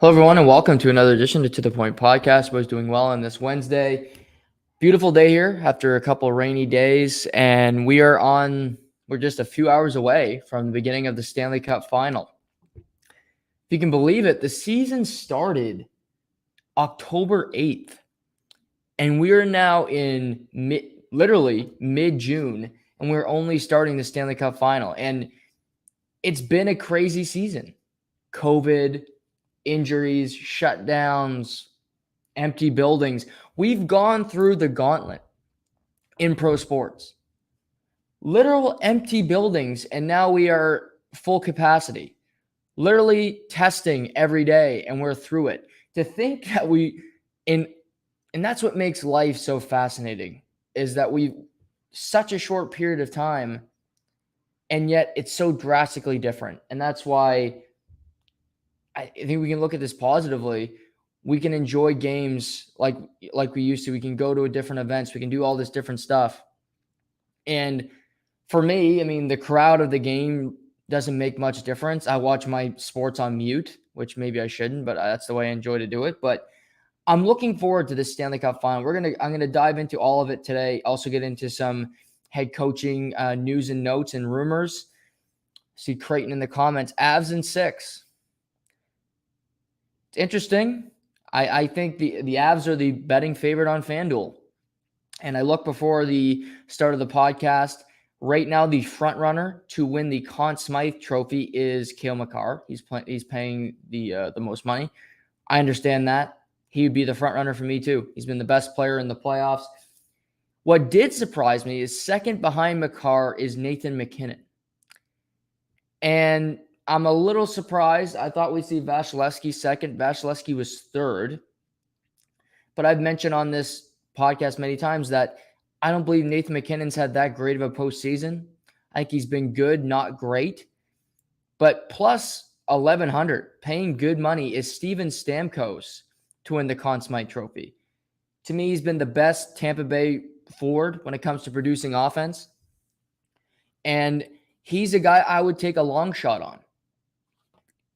Hello, everyone, and welcome to another edition of To The Point podcast. Boys doing well on this Wednesday. Beautiful day here after a couple rainy days, and we're just a few hours away from the beginning of the Stanley Cup Final. If you can believe it, the season started October 8th, and we are now in literally mid-June, and we're only starting the Stanley Cup Final. And it's been a crazy season. COVID, injuries, shutdowns, empty buildings. We've gone through the gauntlet in pro sports. Literal empty buildings, and now we are full capacity. Literally testing every day, and we're through it. To think that and that's what makes life so fascinating, is that we such a short period of time, and yet it's so drastically different. And that's why I think we can look at this positively. We can enjoy games like we used to. We can go to different events. We can do all this different stuff. And for me, I mean, the crowd of the game doesn't make much difference. I watch my sports on mute, which maybe I shouldn't, but that's the way I enjoy to do it. But I'm looking forward to this Stanley Cup Final. I'm gonna dive into all of it today. Also get into some head coaching news and notes and rumors. See Creighton in the comments. Avs in 6. It's interesting. I think the Avs are the betting favorite on FanDuel. And I looked before the start of the podcast. Right now, the front runner to win the Conn Smythe Trophy is Cale Makar. He's paying the most money. I understand that. He would be the front runner for me too. He's been the best player in the playoffs. What did surprise me is second behind Makar is Nathan MacKinnon. And I'm a little surprised. I thought we'd see Vasilevsky second. Vasilevsky was third. But I've mentioned on this podcast many times that I don't believe Nathan MacKinnon's had that great of a postseason. I think he's been good, not great. But plus 1,100, paying good money, is Steven Stamkos to win the Conn Smythe Trophy. To me, he's been the best Tampa Bay forward when it comes to producing offense. And he's a guy I would take a long shot on.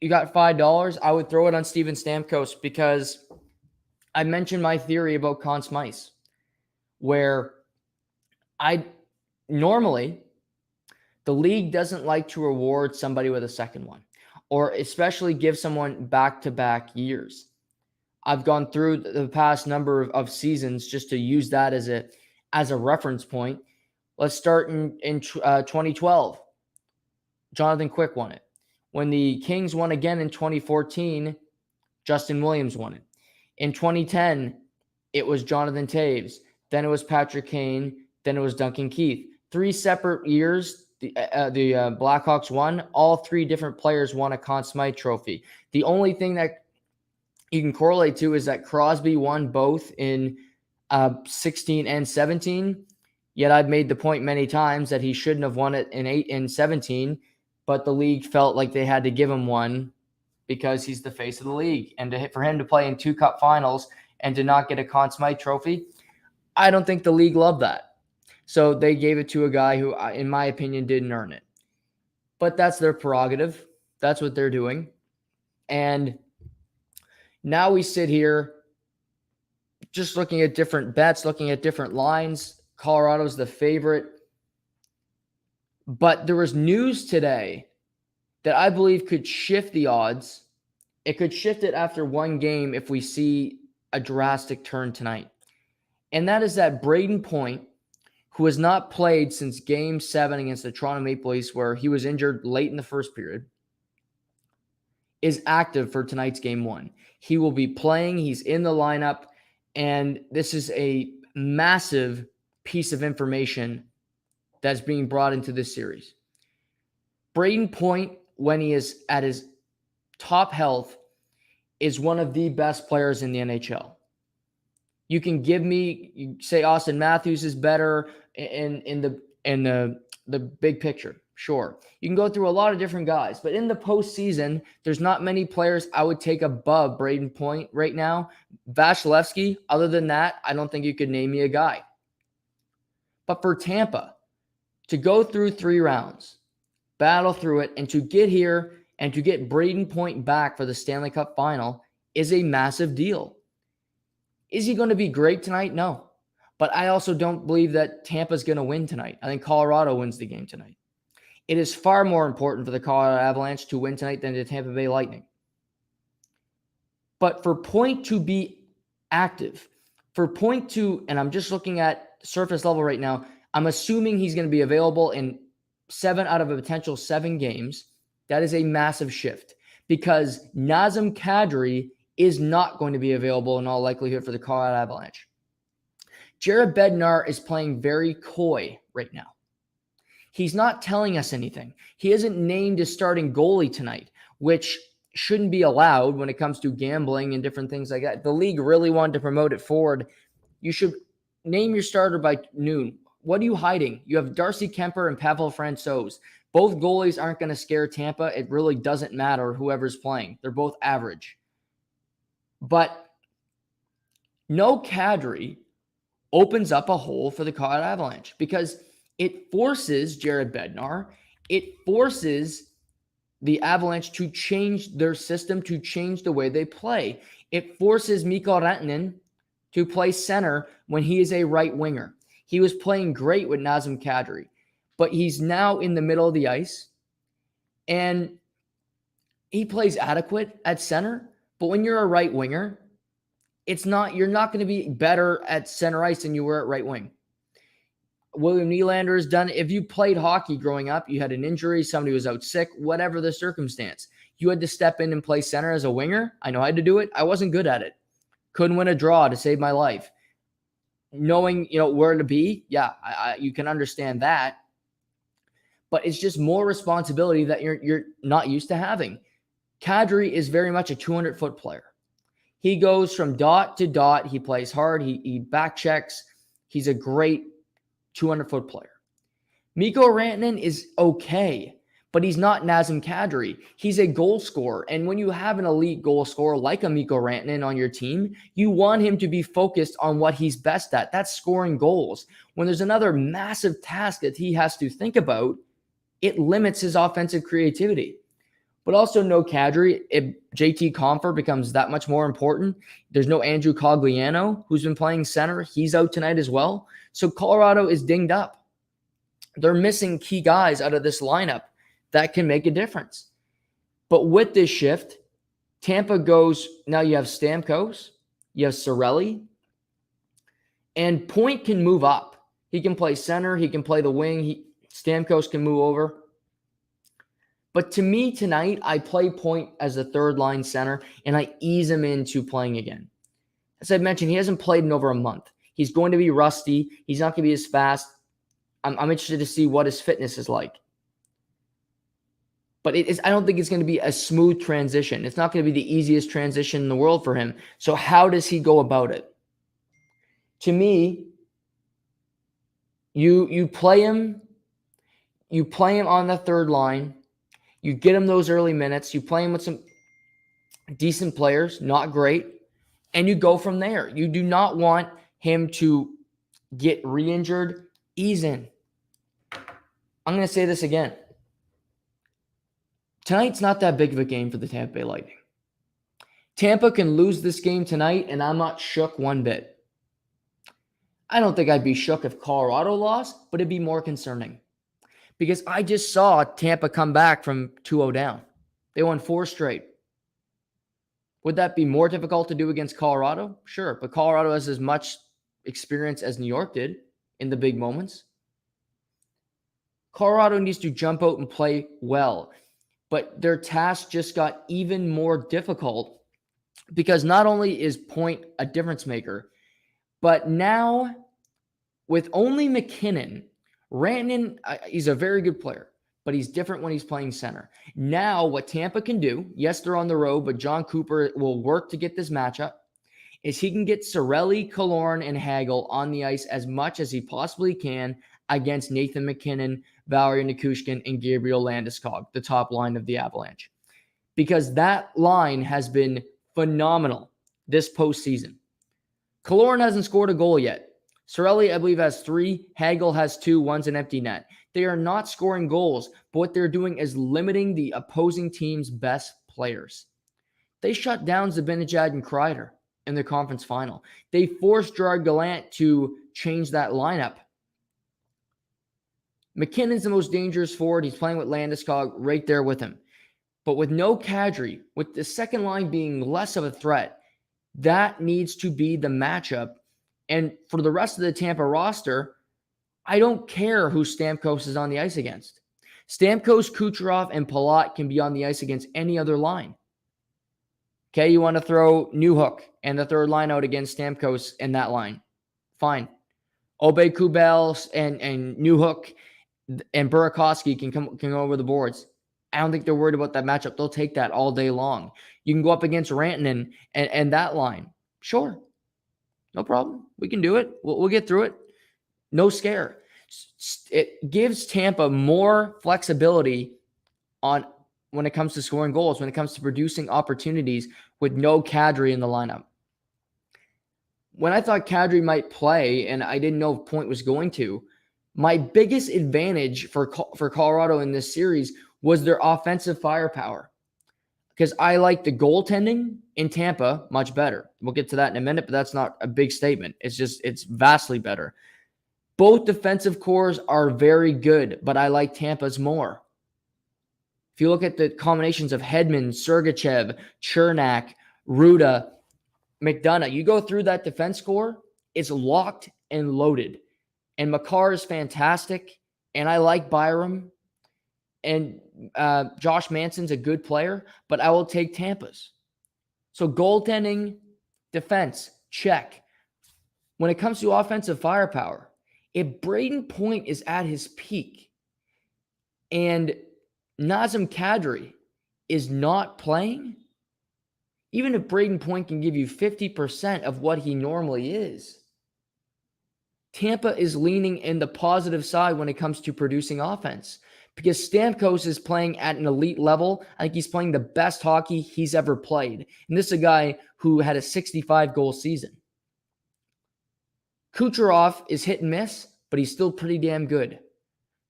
You got $5, I would throw it on Steven Stamkos, because I mentioned my theory about Conn Smythe, where normally the league doesn't like to reward somebody with a second one, or especially give someone back-to-back years. I've gone through the past number of seasons just to use that as a reference point. Let's start in 2012. Jonathan Quick won it. When the Kings won again in 2014, Justin Williams won it. In 2010, it was Jonathan Toews. Then it was Patrick Kane. Then it was Duncan Keith. 3 separate years, the Blackhawks won. All 3 different players won a Conn Smythe Trophy. The only thing that you can correlate to is that Crosby won both in 16 and 17. Yet I've made the point many times that he shouldn't have won it in 8 and 17. But the league felt like they had to give him one because he's the face of the league. And for him to play in 2 cup finals and to not get a Conn Smythe Trophy, I don't think the league loved that. So they gave it to a guy who, in my opinion, didn't earn it. But that's their prerogative. That's what they're doing. And now we sit here just looking at different bets, looking at different lines. Colorado's the favorite. But there was news today that I believe could shift the odds. It could shift it after one game if we see a drastic turn tonight. And that is that Brayden Point, who has not played since Game 7 against the Toronto Maple Leafs, where he was injured late in the first period, is active for tonight's Game 1. He will be playing. He's in the lineup. And this is a massive piece of information that's being brought into this series. Brayden Point, when he is at his top health, is one of the best players in the NHL. You can you say Austin Matthews is better in the big picture. Sure. You can go through a lot of different guys, but in the postseason, there's not many players I would take above Brayden Point right now. Vasilevsky, other than that, I don't think you could name me a guy. But for Tampa, to go through 3 rounds, battle through it, and to get here and to get Brayden Point back for the Stanley Cup Final is a massive deal. Is he going to be great tonight? No. But I also don't believe that Tampa's going to win tonight. I think Colorado wins the game tonight. It is far more important for the Colorado Avalanche to win tonight than the Tampa Bay Lightning. But for Point to be active, for Point to, and I'm just looking at surface level right now, I'm assuming he's going to be available in 7 out of a potential 7 games. That is a massive shift because Nazem Kadri is not going to be available in all likelihood for the Colorado Avalanche. Jared Bednar is playing very coy right now. He's not telling us anything. He isn't named as starting goalie tonight, which shouldn't be allowed when it comes to gambling and different things like that. The league really wanted to promote it forward. You should name your starter by noon. What are you hiding? You have Darcy Kemper and Pavel Francouz. Both goalies aren't going to scare Tampa. It really doesn't matter whoever's playing. They're both average. But no Kadri opens up a hole for the Colorado Avalanche because it forces Jared Bednar. It forces the Avalanche to change their system, to change the way they play. It forces Mikko Rantanen to play center when he is a right winger. He was playing great with Nazem Kadri, but he's now in the middle of the ice, and he plays adequate at center. But when you're a right winger, you're not going to be better at center ice than you were at right wing. William Nylander has done it. If you played hockey growing up, you had an injury, somebody was out sick, whatever the circumstance, you had to step in and play center as a winger. I know how to do it. I wasn't good at it. Couldn't win a draw to save my life. Knowing, where to be, you can understand that. But it's just more responsibility that you're not used to having. Kadri is very much a 200-foot player. He goes from dot to dot. He plays hard. He back checks. He's a great 200-foot player. Mikko Rantanen is okay, but he's not Nazem Kadri. He's a goal scorer. And when you have an elite goal scorer like a Mikko Rantanen on your team, you want him to be focused on what he's best at. That's scoring goals. When there's another massive task that he has to think about, it limits his offensive creativity. But also no Kadri. If JT Compher becomes that much more important, there's no Andrew Cogliano, who's been playing center. He's out tonight as well. So Colorado is dinged up. They're missing key guys out of this lineup that can make a difference. But with this shift, Tampa goes, now you have Stamkos, you have Cirelli, and Point can move up. He can play center. He can play the wing. Stamkos can move over. But to me tonight, I play Point as a third-line center, and I ease him into playing again. As I mentioned, he hasn't played in over a month. He's going to be rusty. He's not going to be as fast. I'm interested to see what his fitness is like. But I don't think it's going to be a smooth transition. It's not going to be the easiest transition in the world for him. So how does he go about it? To me, you play him on the third line. You get him those early minutes. You play him with some decent players, not great, and you go from there. You do not want him to get re-injured. Ease in. I'm going to say this again. Tonight's not that big of a game for the Tampa Bay Lightning. Tampa can lose this game tonight, and I'm not shook one bit. I don't think I'd be shook if Colorado lost, but it'd be more concerning. Because I just saw Tampa come back from 2-0 down. They won 4 straight. Would that be more difficult to do against Colorado? Sure, but Colorado has as much experience as New York did in the big moments. Colorado needs to jump out and play well. But their task just got even more difficult because not only is Point a difference maker, but now with only McKinnon, Rantanen, he's a very good player, but he's different when he's playing center. Now, what Tampa can do, yes, they're on the road, but John Cooper will work to get this matchup, is he can get Cirelli, Killorn, and Hagel on the ice as much as he possibly can against Nathan McKinnon, Valerie Nichushkin, and Gabriel Landeskog, the top line of the Avalanche. Because that line has been phenomenal this postseason. Killorn hasn't scored a goal yet. Cirelli, I believe, has 3. Hagel has 2. One's an empty net. They are not scoring goals, but what they're doing is limiting the opposing team's best players. They shut down Zibanejad and Kreider in the conference final. They forced Gerard Gallant to change that lineup. McKinnon's the most dangerous forward. He's playing with Landeskog right there with him. But with no Kadri, with the second line being less of a threat, that needs to be the matchup. And for the rest of the Tampa roster, I don't care who Stamkos is on the ice against. Stamkos, Kucherov, and Palat can be on the ice against any other line. Okay, you want to throw Newhook and the third line out against Stamkos in that line. Fine. Obey Kubel and Newhook and Burakovsky can go over the boards. I don't think they're worried about that matchup. They'll take that all day long. You can go up against Rantanen and that line. Sure. No problem. We can do it. We'll get through it. No scare. It gives Tampa more flexibility on when it comes to scoring goals, when it comes to producing opportunities with no Kadri in the lineup. When I thought Kadri might play, and I didn't know if Point was going to, my biggest advantage for Colorado in this series was their offensive firepower. Because I like the goaltending in Tampa much better. We'll get to that in a minute, but that's not a big statement. It's vastly better. Both defensive cores are very good, but I like Tampa's more. If you look at the combinations of Hedman, Sergachev, Chernak, Ruda, McDonough, you go through that defense core, it's locked and loaded. And Makar is fantastic, and I like Byram. And Josh Manson's a good player, but I will take Tampa's. So goaltending, defense, check. When it comes to offensive firepower, if Brayden Point is at his peak and Nazem Kadri is not playing, even if Brayden Point can give you 50% of what he normally is, Tampa is leaning in the positive side when it comes to producing offense. Because Stamkos is playing at an elite level. I think he's playing the best hockey he's ever played. And this is a guy who had a 65-goal season. Kucherov is hit and miss, but he's still pretty damn good.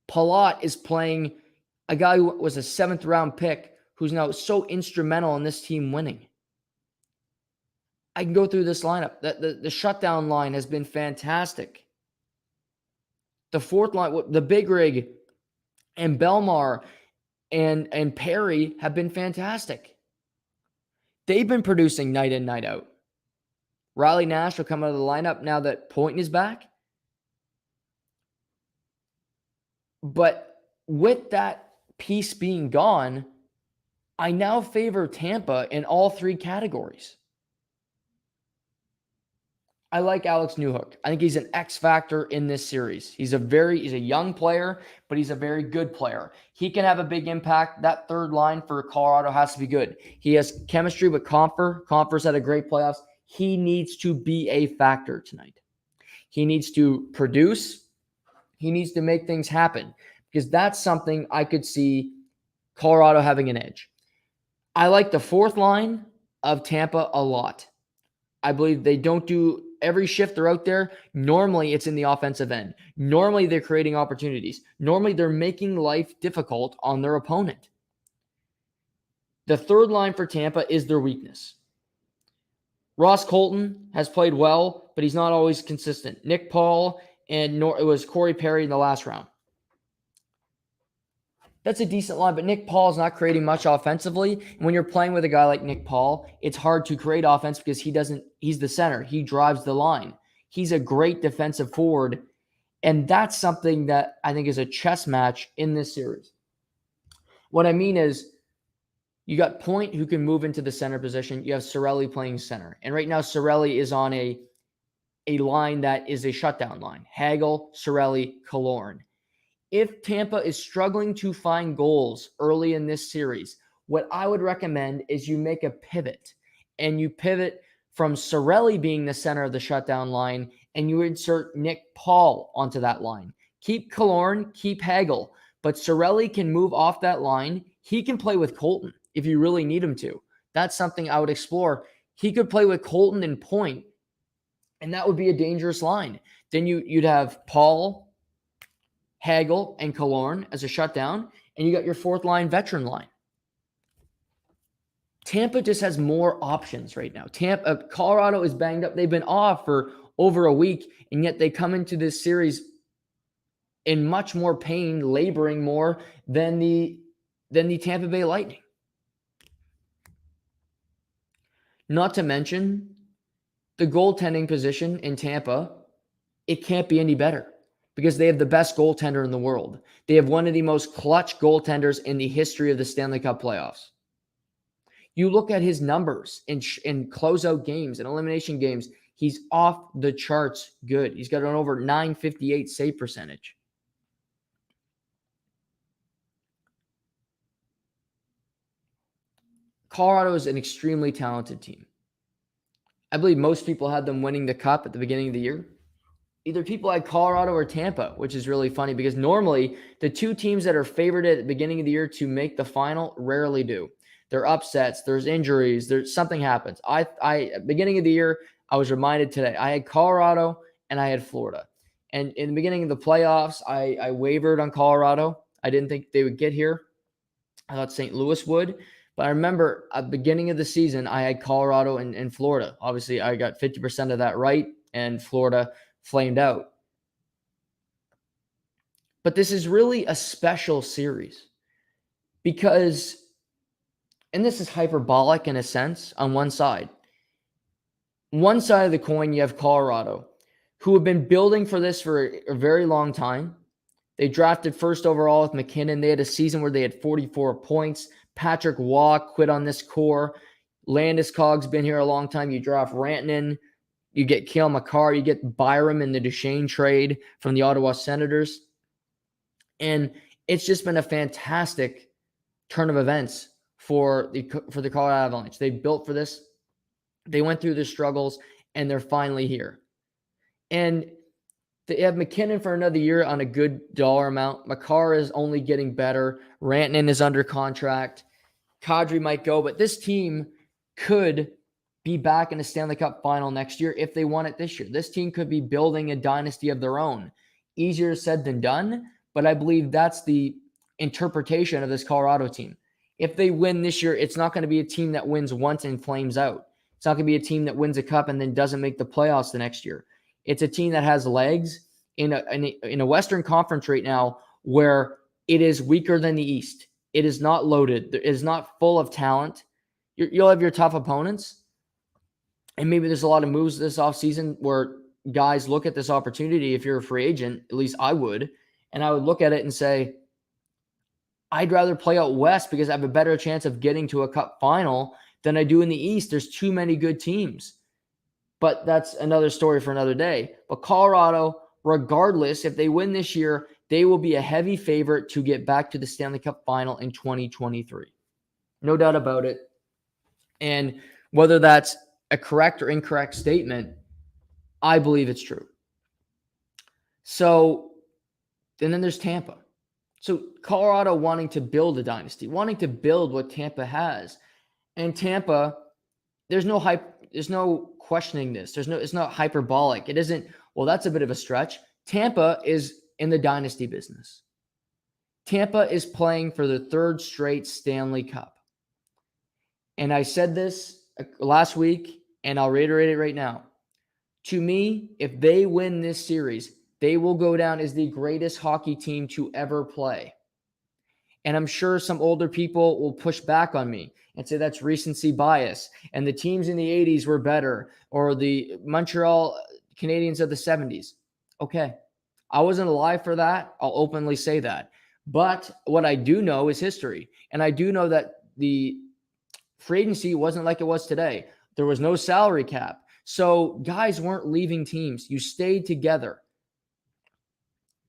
Palat is playing a guy who was a 7th-round pick who's now so instrumental in this team winning. I can go through this lineup. The shutdown line has been fantastic. The fourth line, the big rig, and Belmar and Perry have been fantastic. They've been producing night in, night out. Riley Nash will come out of the lineup now that Point is back. But with that piece being gone, I now favor Tampa in all three categories. I like Alex Newhook. I think he's an X factor in this series. He's a young player, but he's a very good player. He can have a big impact. That third line for Colorado has to be good. He has chemistry with Compher. Compher's had a great playoffs. He needs to be a factor tonight. He needs to produce. He needs to make things happen because that's something I could see Colorado having an edge. I like the fourth line of Tampa a lot. I believe they don't do every shift they're out there. Normally, it's in the offensive end. Normally, they're creating opportunities. Normally, they're making life difficult on their opponent. The third line for Tampa is their weakness. Ross Colton has played well, but he's not always consistent. Nick Paul and it was Corey Perry in the last round. That's a decent line, but Nick Paul is not creating much offensively. And when you're playing with a guy like Nick Paul, it's hard to create offense because he's the center. He drives the line. He's a great defensive forward. And that's something that I think is a chess match in this series. What I mean is you got Point who can move into the center position. You have Cirelli playing center. And right now Cirelli is on a line that is a shutdown line. Hagel, Cirelli, Killorn. If Tampa is struggling to find goals early in this series, what I would recommend is you make a pivot. And you pivot from Cirelli being the center of the shutdown line, and you insert Nick Paul onto that line. Keep Killorn, keep Hagel, but Cirelli can move off that line. He can play with Colton if you really need him to. That's something I would explore. He could play with Colton and Point, and that would be a dangerous line. Then you'd have Paul, Hagel, and Killorn as a shutdown, and you got your fourth line veteran line. Tampa just has more options right now. Colorado is banged up. They've been off for over a week, and yet they come into this series in much more pain, laboring more than the Tampa Bay Lightning. Not to mention the goaltending position in Tampa, it can't be any better because they have the best goaltender in the world. They have one of the most clutch goaltenders in the history of the Stanley Cup playoffs. You look at his numbers in closeout games and elimination games, he's off the charts good. He's got an over 958 save percentage. Colorado is an extremely talented team. I believe most people had them winning the cup at the beginning of the year. Either people had Colorado or Tampa, which is really funny because normally the two teams that are favored at the beginning of the year to make the final rarely do. There are upsets, there's injuries, there's something happens. At the beginning of the year, I was reminded today, I had Colorado and I had Florida. And in the beginning of the playoffs, I wavered on Colorado. I didn't think they would get here. I thought St. Louis would. But I remember at the beginning of the season, I had Colorado and Florida. Obviously, I got 50% of that right, and Florida flamed out. But this is really a special series because, and this is hyperbolic in a sense, on one side. One side of the coin, you have Colorado, who have been building for this for a very long time. They drafted first overall with McKinnon. They had a season where they had 44 points. Patrick Waugh quit on this core. Landeskog's been here a long time. You draft Rantanen. You get Cale Makar. You get Byram in the Duchesne trade from the Ottawa Senators. And it's just been a fantastic turn of events for the Colorado Avalanche. They built for this. They went through the struggles, and they're finally here. And they have McKinnon for another year on a good dollar amount. Makar is only getting better. Rantanen is under contract. Kadri might go, but this team could be back in the Stanley Cup Final next year if they won it this year. This team could be building a dynasty of their own. Easier said than done, but I believe that's the interpretation of this Colorado team. If they win this year, it's not going to be a team that wins once and flames out. It's not going to be a team that wins a cup and then doesn't make the playoffs the next year. It's a team that has legs in a Western Conference right now where it is weaker than the East. It is not loaded. It is not full of talent. You'll have your tough opponents. And maybe there's a lot of moves this offseason where guys look at this opportunity. If you're a free agent, at least I would. And I would look at it and say, I'd rather play out West because I have a better chance of getting to a cup final than I do in the East. There's too many good teams. But that's another story for another day. But Colorado, regardless, if they win this year, they will be a heavy favorite to get back to the Stanley Cup Final in 2023. No doubt about it. And whether that's a correct or incorrect statement, I believe it's true. So, and then there's Tampa. So Colorado wanting to build a dynasty, wanting to build what Tampa has. And Tampa, there's no hype, there's no questioning this. It's not hyperbolic. It isn't, well, that's a bit of a stretch. Tampa is in the dynasty business. Tampa is playing for the third straight Stanley Cup. And I said this last week, and I'll reiterate it right now. To me, if they win this series, they will go down as the greatest hockey team to ever play. And I'm sure some older people will push back on me and say that's recency bias. And the teams in the 80s were better, or the Montreal Canadiens of the 70s. Okay. I wasn't alive for that. I'll openly say that. But what I do know is history. And I do know that the free agency wasn't like it was today. There was no salary cap. So guys weren't leaving teams. You stayed together.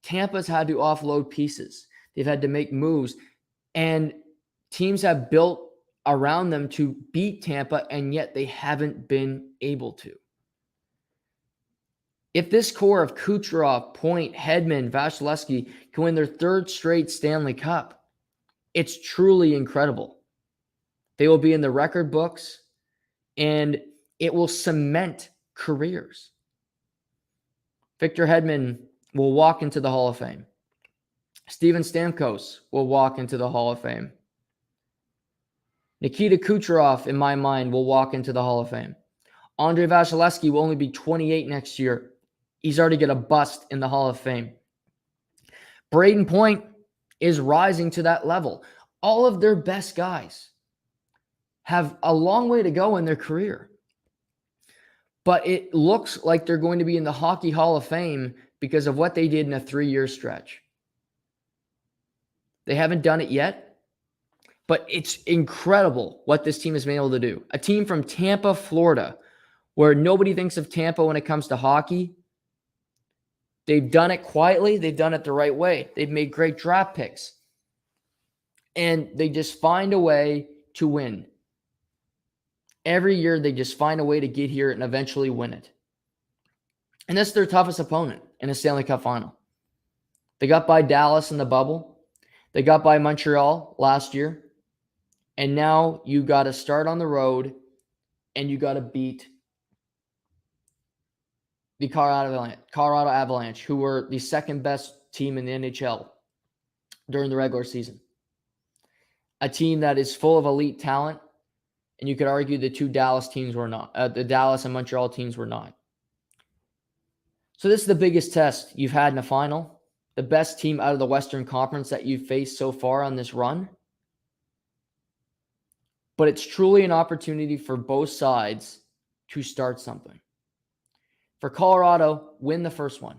Tampa's had to offload pieces. They've had to make moves. And teams have built around them to beat Tampa, and yet they haven't been able to. If this core of Kucherov, Point, Hedman, Vasilevsky can win their third straight Stanley Cup, it's truly incredible. They will be in the record books, and it will cement careers. Victor Hedman will walk into the Hall of Fame. Steven Stamkos will walk into the Hall of Fame. Nikita Kucherov, in my mind, will walk into the Hall of Fame. Andrei Vasilevsky will only be 28 next year. He's already got a bust in the Hall of Fame. Brayden Point is rising to that level. All of their best guys have a long way to go in their career. But it looks like they're going to be in the Hockey Hall of Fame because of what they did in a 3-year stretch. They haven't done it yet, but it's incredible what this team has been able to do. A team from Tampa, Florida, where nobody thinks of Tampa when it comes to hockey. They've done it quietly. They've done it the right way. They've made great draft picks. And they just find a way to win. Every year, they just find a way to get here and eventually win it. And that's their toughest opponent in a Stanley Cup Final. They got by Dallas in the bubble. They got by Montreal last year. And now you got to start on the road and you got to beat the Colorado Avalanche, who were the second best team in the NHL during the regular season. A team that is full of elite talent, and you could argue the two Dallas teams were not. The Dallas and Montreal teams were not. So this is the biggest test you've had in a final. The best team out of the Western Conference that you've faced so far on this run. But it's truly an opportunity for both sides to start something. For Colorado, win the first one.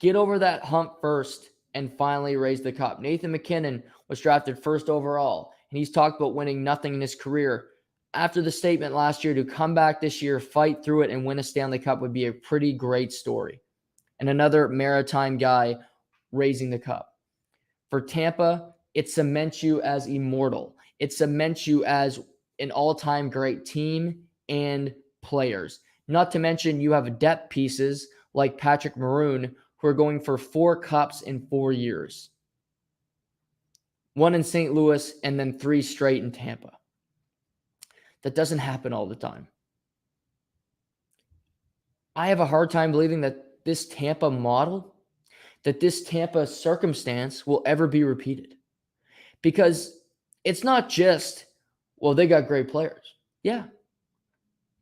Get over that hump first and finally raise the cup. Nathan MacKinnon was drafted first overall, and he's talked about winning nothing in his career. After the statement last year, to come back this year, fight through it, and win a Stanley Cup would be a pretty great story. And another Maritime guy raising the cup. For Tampa, it cements you as immortal. It cements you as an all-time great team and players. Not to mention you have depth pieces like Patrick Maroon who are going for 4 cups in 4 years. 1 in St. Louis and then 3 straight in Tampa. That doesn't happen all the time. I have a hard time believing that this Tampa model, that this Tampa circumstance will ever be repeated. Because it's not just, well, they got great players. Yeah.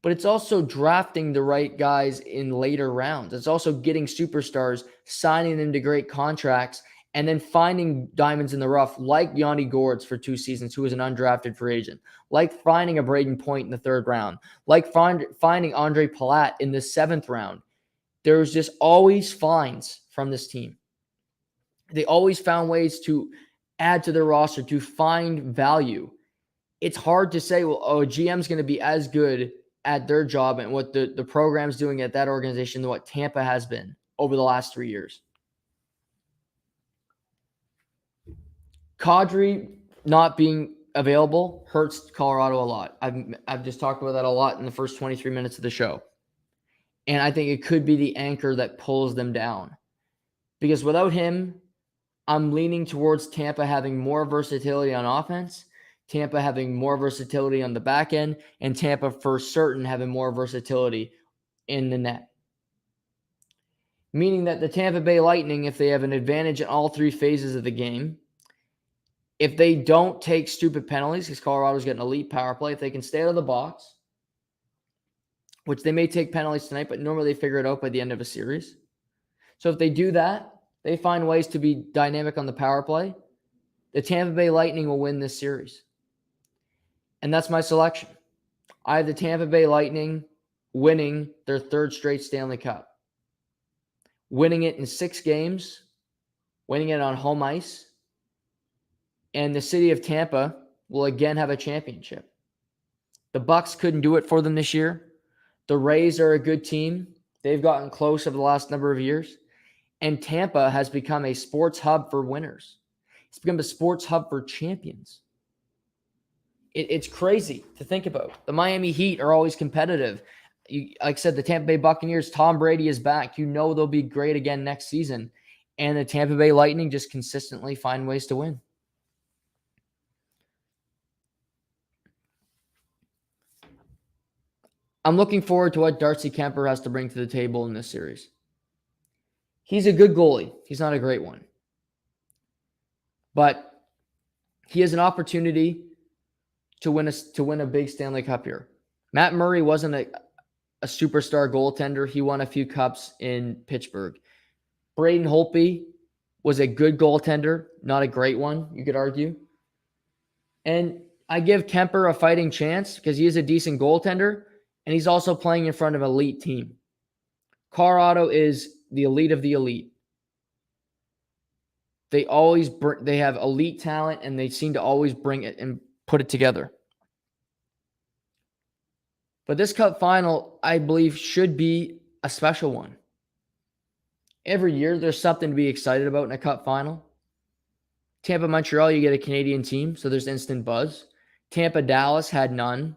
But it's also drafting the right guys in later rounds. It's also getting superstars, signing them to great contracts, and then finding diamonds in the rough like Yanni Gourds for 2 seasons, who was an undrafted free agent, like finding a Brayden Point in the 3rd round, like finding Andre Palat in the 7th round. There's just always finds from this team. They always found ways to add to their roster, to find value. It's hard to say, well, a GM's going to be as good at their job and what the program's doing at that organization than what Tampa has been over the last 3 years. Kadri not being available hurts Colorado a lot. I've just talked about that a lot in the first 23 minutes of the show. And I think it could be the anchor that pulls them down. Because without him, I'm leaning towards Tampa having more versatility on offense, Tampa having more versatility on the back end, and Tampa for certain having more versatility in the net. Meaning that the Tampa Bay Lightning, if they have an advantage in all 3 phases of the game, if they don't take stupid penalties, because Colorado's got an elite power play, if they can stay out of the box, which they may take penalties tonight, but normally they figure it out by the end of a series. So if they do that, they find ways to be dynamic on the power play, the Tampa Bay Lightning will win this series. And that's my selection. I have the Tampa Bay Lightning winning their 3rd straight Stanley Cup. Winning it in 6 games, winning it on home ice, and the city of Tampa will again have a championship. The Bucks couldn't do it for them this year. The Rays are a good team. They've gotten close over the last number of years. And Tampa has become a sports hub for winners. It's become a sports hub for champions. It's crazy to think about. The Miami Heat are always competitive. Like I said, the Tampa Bay Buccaneers, Tom Brady is back. You know they'll be great again next season. And the Tampa Bay Lightning just consistently find ways to win. I'm looking forward to what Darcy Kemper has to bring to the table in this series. He's a good goalie. He's not a great one. But he has an opportunity to win a big Stanley Cup here. Matt Murray wasn't a superstar goaltender. He won a few cups in Pittsburgh. Brayden Point was a good goaltender, not a great one, you could argue. And I give Kemper a fighting chance because he is a decent goaltender, and he's also playing in front of an elite team. Colorado is the elite of the elite. They have elite talent, and they seem to always bring it and put it together. But this Cup final, I believe, should be a special one. Every year, there's something to be excited about in a Cup final. Tampa, Montreal, you get a Canadian team, so there's instant buzz. Tampa, Dallas had none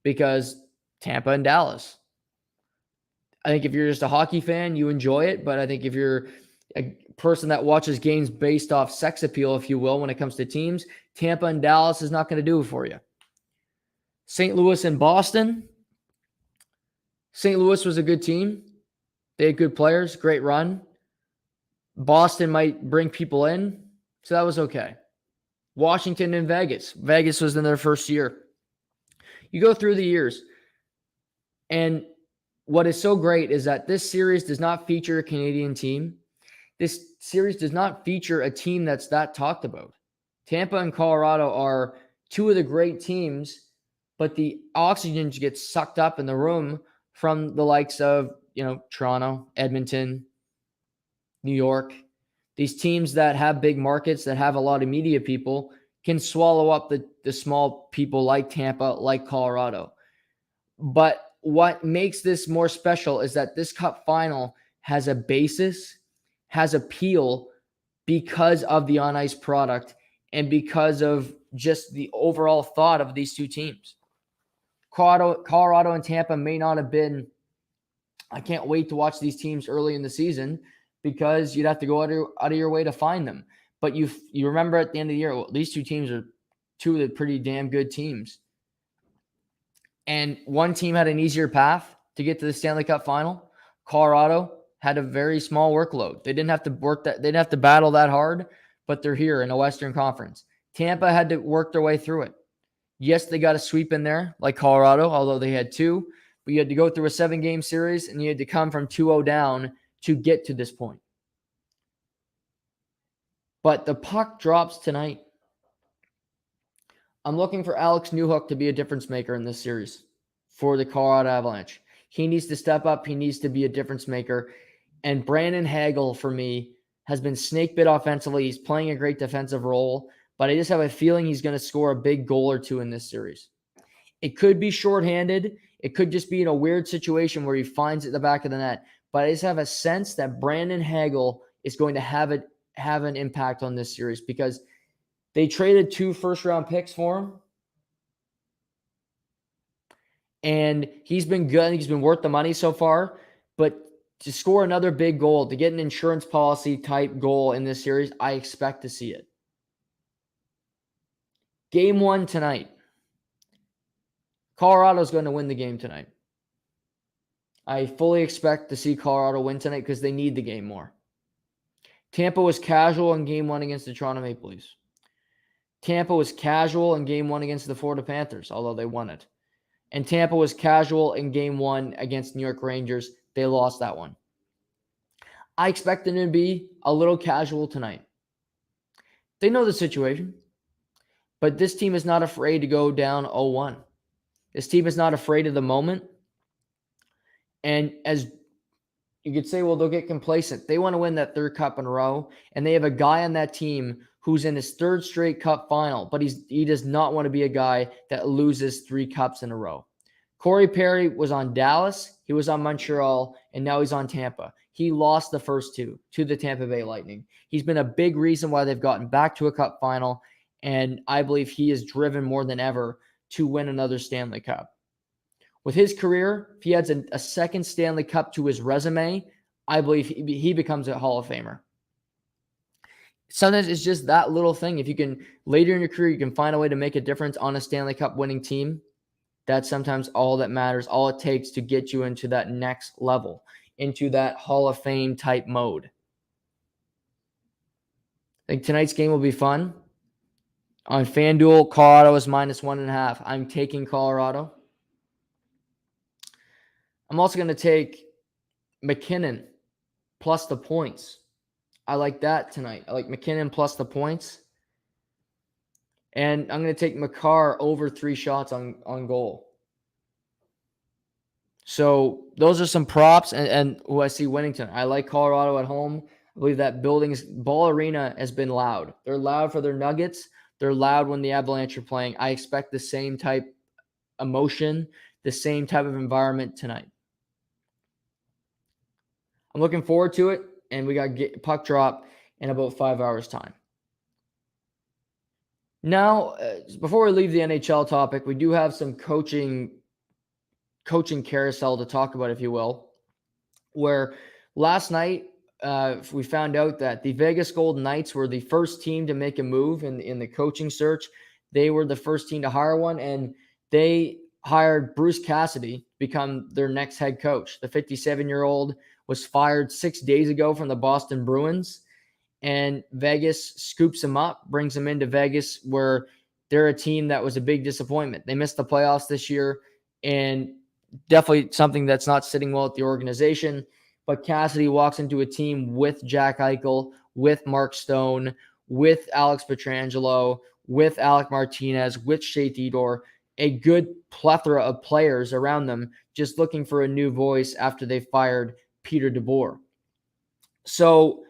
because Tampa and Dallas. I think if you're just a hockey fan, you enjoy it. But I think if you're a person that watches games based off sex appeal, if you will, when it comes to teams, Tampa and Dallas is not going to do it for you. St. Louis and Boston. St. Louis was a good team. They had good players, great run. Boston might bring people in, so that was okay. Washington and Vegas. Vegas was in their first year. You go through the years, and what is so great is that this series does not feature a Canadian team. This series does not feature a team that's that talked about. Tampa and Colorado are two of the great teams, but the oxygen gets sucked up in the room from the likes of, Toronto, Edmonton, New York. These teams that have big markets, that have a lot of media people, can swallow up the small people like Tampa, like Colorado. But what makes this more special is that this Cup final has a basis, has appeal because of the on-ice product and because of just the overall thought of these two teams. Colorado and Tampa may not have been, I can't wait to watch these teams early in the season because you'd have to go out of your way to find them. But you remember at the end of the year, well, these two teams are two of the pretty damn good teams. And one team had an easier path to get to the Stanley Cup final. Colorado had a very small workload. They didn't have to they didn't have to battle that hard, but they're here in a Western Conference. Tampa had to work their way through it. Yes, they got a sweep in there like Colorado, although they had two. But you had to go through a 7-game series, and you had to come from 2-0 down to get to this point. But the puck drops tonight. I'm looking for Alex Newhook to be a difference maker in this series for the Colorado Avalanche. He needs to step up. He needs to be a difference maker. And Brandon Hagel, for me, has been snake bit offensively. He's playing a great defensive role, but I just have a feeling he's going to score a big goal or two in this series. It could be shorthanded. It could just be in a weird situation where he finds it at the back of the net. But I just have a sense that Brandon Hagel is going to have an impact on this series because they traded 2 first-round picks for him. And he's been good. He's been worth the money so far. But to score another big goal, to get an insurance policy type goal in this series, I expect to see it. Game 1 tonight. Colorado's going to win the game tonight. I fully expect to see Colorado win tonight because they need the game more. Tampa was casual in Game 1 against the Toronto Maple Leafs. Tampa was casual in Game 1 against the Florida Panthers, although they won it. And Tampa was casual in Game 1 against New York Rangers. They lost that one. I expect them to be a little casual tonight. They know the situation. But this team is not afraid to go down 0-1. This team is not afraid of the moment. And as you could say, well, they'll get complacent. They want to win that 3rd cup in a row. And they have a guy on that team who's in his 3rd straight cup final. But he does not want to be a guy that loses 3 cups in a row. Corey Perry was on Dallas. He was on Montreal. And now he's on Tampa. He lost the first 2 to the Tampa Bay Lightning. He's been a big reason why they've gotten back to a cup final. And I believe he is driven more than ever to win another Stanley Cup. With his career, if he adds a 2nd Stanley Cup to his resume, I believe he becomes a Hall of Famer. Sometimes it's just that little thing. If you can, later in your career, you can find a way to make a difference on a Stanley Cup winning team. That's sometimes all that matters, all it takes to get you into that next level, into that Hall of Fame type mode. I think tonight's game will be fun. On FanDuel, Colorado is -1.5. I'm taking Colorado. I'm also going to take McKinnon plus the points. I like that tonight. I like McKinnon plus the points. And I'm going to take Makar over 3 shots on goal. So those are some props and who I see winning tonight. I like Colorado at home. I believe that Ball Arena has been loud. They're loud for their Nuggets. They're loud when the Avalanche are playing. I expect the same type emotion, the same type of environment tonight. I'm looking forward to it, and we got puck drop in about 5 hours' time. Now, before we leave the NHL topic, we do have some coaching carousel to talk about, if you will, where last night we found out that the Vegas Golden Knights were the first team to make a move in the coaching search. They were the first team to hire one, and they hired Bruce Cassidy to become their next head coach. The 57-year-old was fired 6 days ago from the Boston Bruins, and Vegas scoops him up, brings him into Vegas, where they're a team that was a big disappointment. They missed the playoffs this year, and definitely something that's not sitting well at the organization. But Cassidy walks into a team with Jack Eichel, with Mark Stone, with Alex Pietrangelo, with Alec Martinez, with Shea Theodore, a good plethora of players around them, just looking for a new voice after they fired Peter DeBoer. So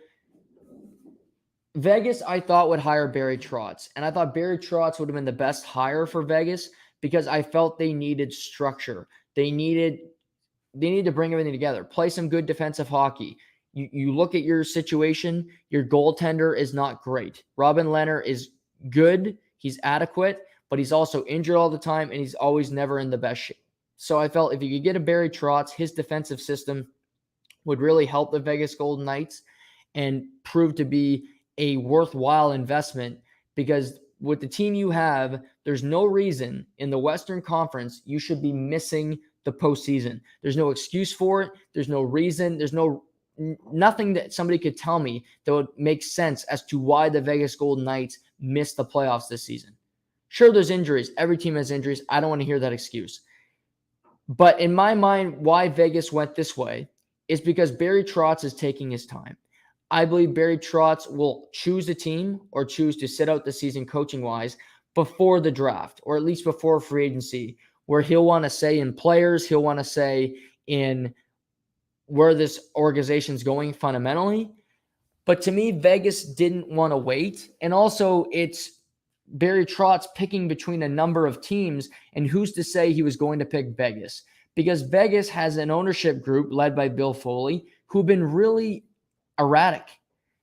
Vegas, I thought, would hire Barry Trotz, and I thought Barry Trotz would have been the best hire for Vegas because I felt they needed structure. They need to bring everything together, play some good defensive hockey. You look at your situation, your goaltender is not great. Robin Leonard is good. He's adequate, but he's also injured all the time, and he's always never in the best shape. So I felt if you could get a Barry Trotz, his defensive system would really help the Vegas Golden Knights and prove to be a worthwhile investment, because with the team you have, there's no reason in the Western Conference you should be missing the postseason. There's no excuse for it. There's no reason. There's nothing that somebody could tell me that would make sense as to why the Vegas Golden Knights missed the playoffs this season. Sure, there's injuries. Every team has injuries. I don't want to hear that excuse. But in my mind, why Vegas went this way is because Barry Trotz is taking his time. I believe Barry Trotz will choose a team or choose to sit out the season coaching-wise before the draft, or at least before free agency, where he'll want to say in players, he'll want to say in where this organization's going fundamentally. But to me, Vegas didn't want to wait. And also, it's Barry Trotz picking between a number of teams, and who's to say he was going to pick Vegas? Because Vegas has an ownership group led by Bill Foley who've been really erratic.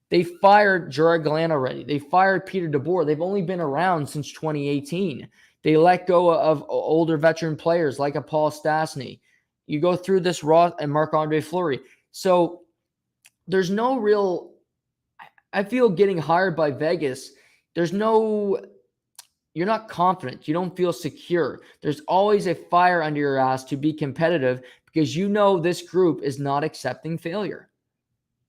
They fired Gerard Gallant already. They fired Peter DeBoer. They've only been around since 2018. They let go of older veteran players like a Paul Stastny. You go through this raw and Marc-Andre Fleury. So there's no real, I feel getting hired by Vegas, you're not confident. You don't feel secure. There's always a fire under your ass to be competitive because you know this group is not accepting failure.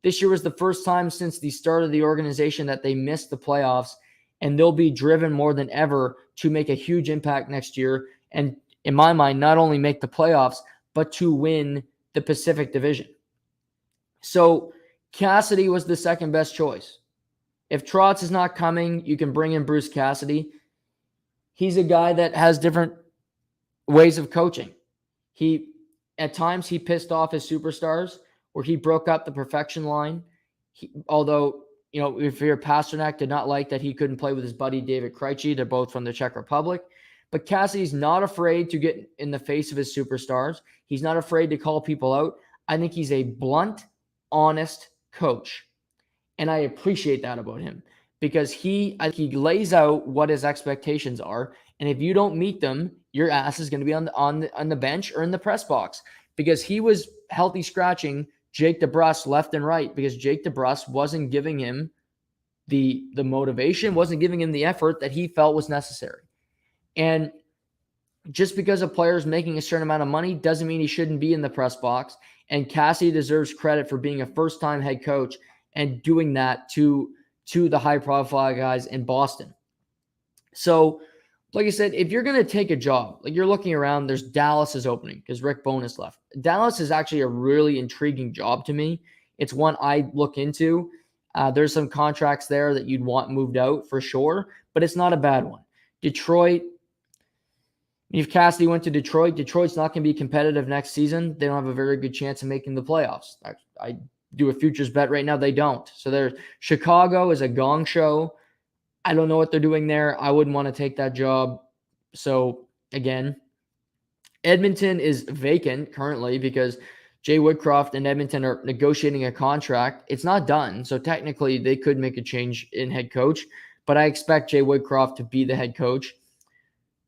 This year was the first time since the start of the organization that they missed the playoffs, and they'll be driven more than ever to make a huge impact next year. And in my mind, not only make the playoffs, but to win the Pacific Division. So Cassidy was the second best choice. If Trotz is not coming, you can bring in Bruce Cassidy. He's a guy that has different ways of coaching. At times he pissed off his superstars, where he broke up the perfection line. Although, if you're Pasternak did not like that he couldn't play with his buddy David Krejci. They're both from the Czech Republic. But Cassidy's not afraid to get in the face of his superstars. He's not afraid to call people out. I think he's a blunt, honest coach. And I appreciate that about him because he lays out what his expectations are. And if you don't meet them, your ass is going to be on the bench or in the press box, because he was healthy scratching Jake DeBrusk left and right because Jake DeBrusk wasn't giving him the motivation, wasn't giving him the effort that he felt was necessary. And just because a player is making a certain amount of money doesn't mean he shouldn't be in the press box. And Cassidy deserves credit for being a first-time head coach and doing that to the high-profile guys in Boston. So, like I said, if you're going to take a job, like you're looking around, there's Dallas is opening because Rick Bowness left. Dallas is actually a really intriguing job to me. It's one I look into. There's some contracts there that you'd want moved out for sure, but it's not a bad one. Detroit, if Cassidy went to Detroit, Detroit's not going to be competitive next season. They don't have a very good chance of making the playoffs. I do a futures bet right now. They don't. So there's Chicago is a gong show. I don't know what they're doing there. I wouldn't want to take that job. So again, Edmonton is vacant currently because Jay Woodcroft and Edmonton are negotiating a contract. It's not done. So technically they could make a change in head coach, but I expect Jay Woodcroft to be the head coach.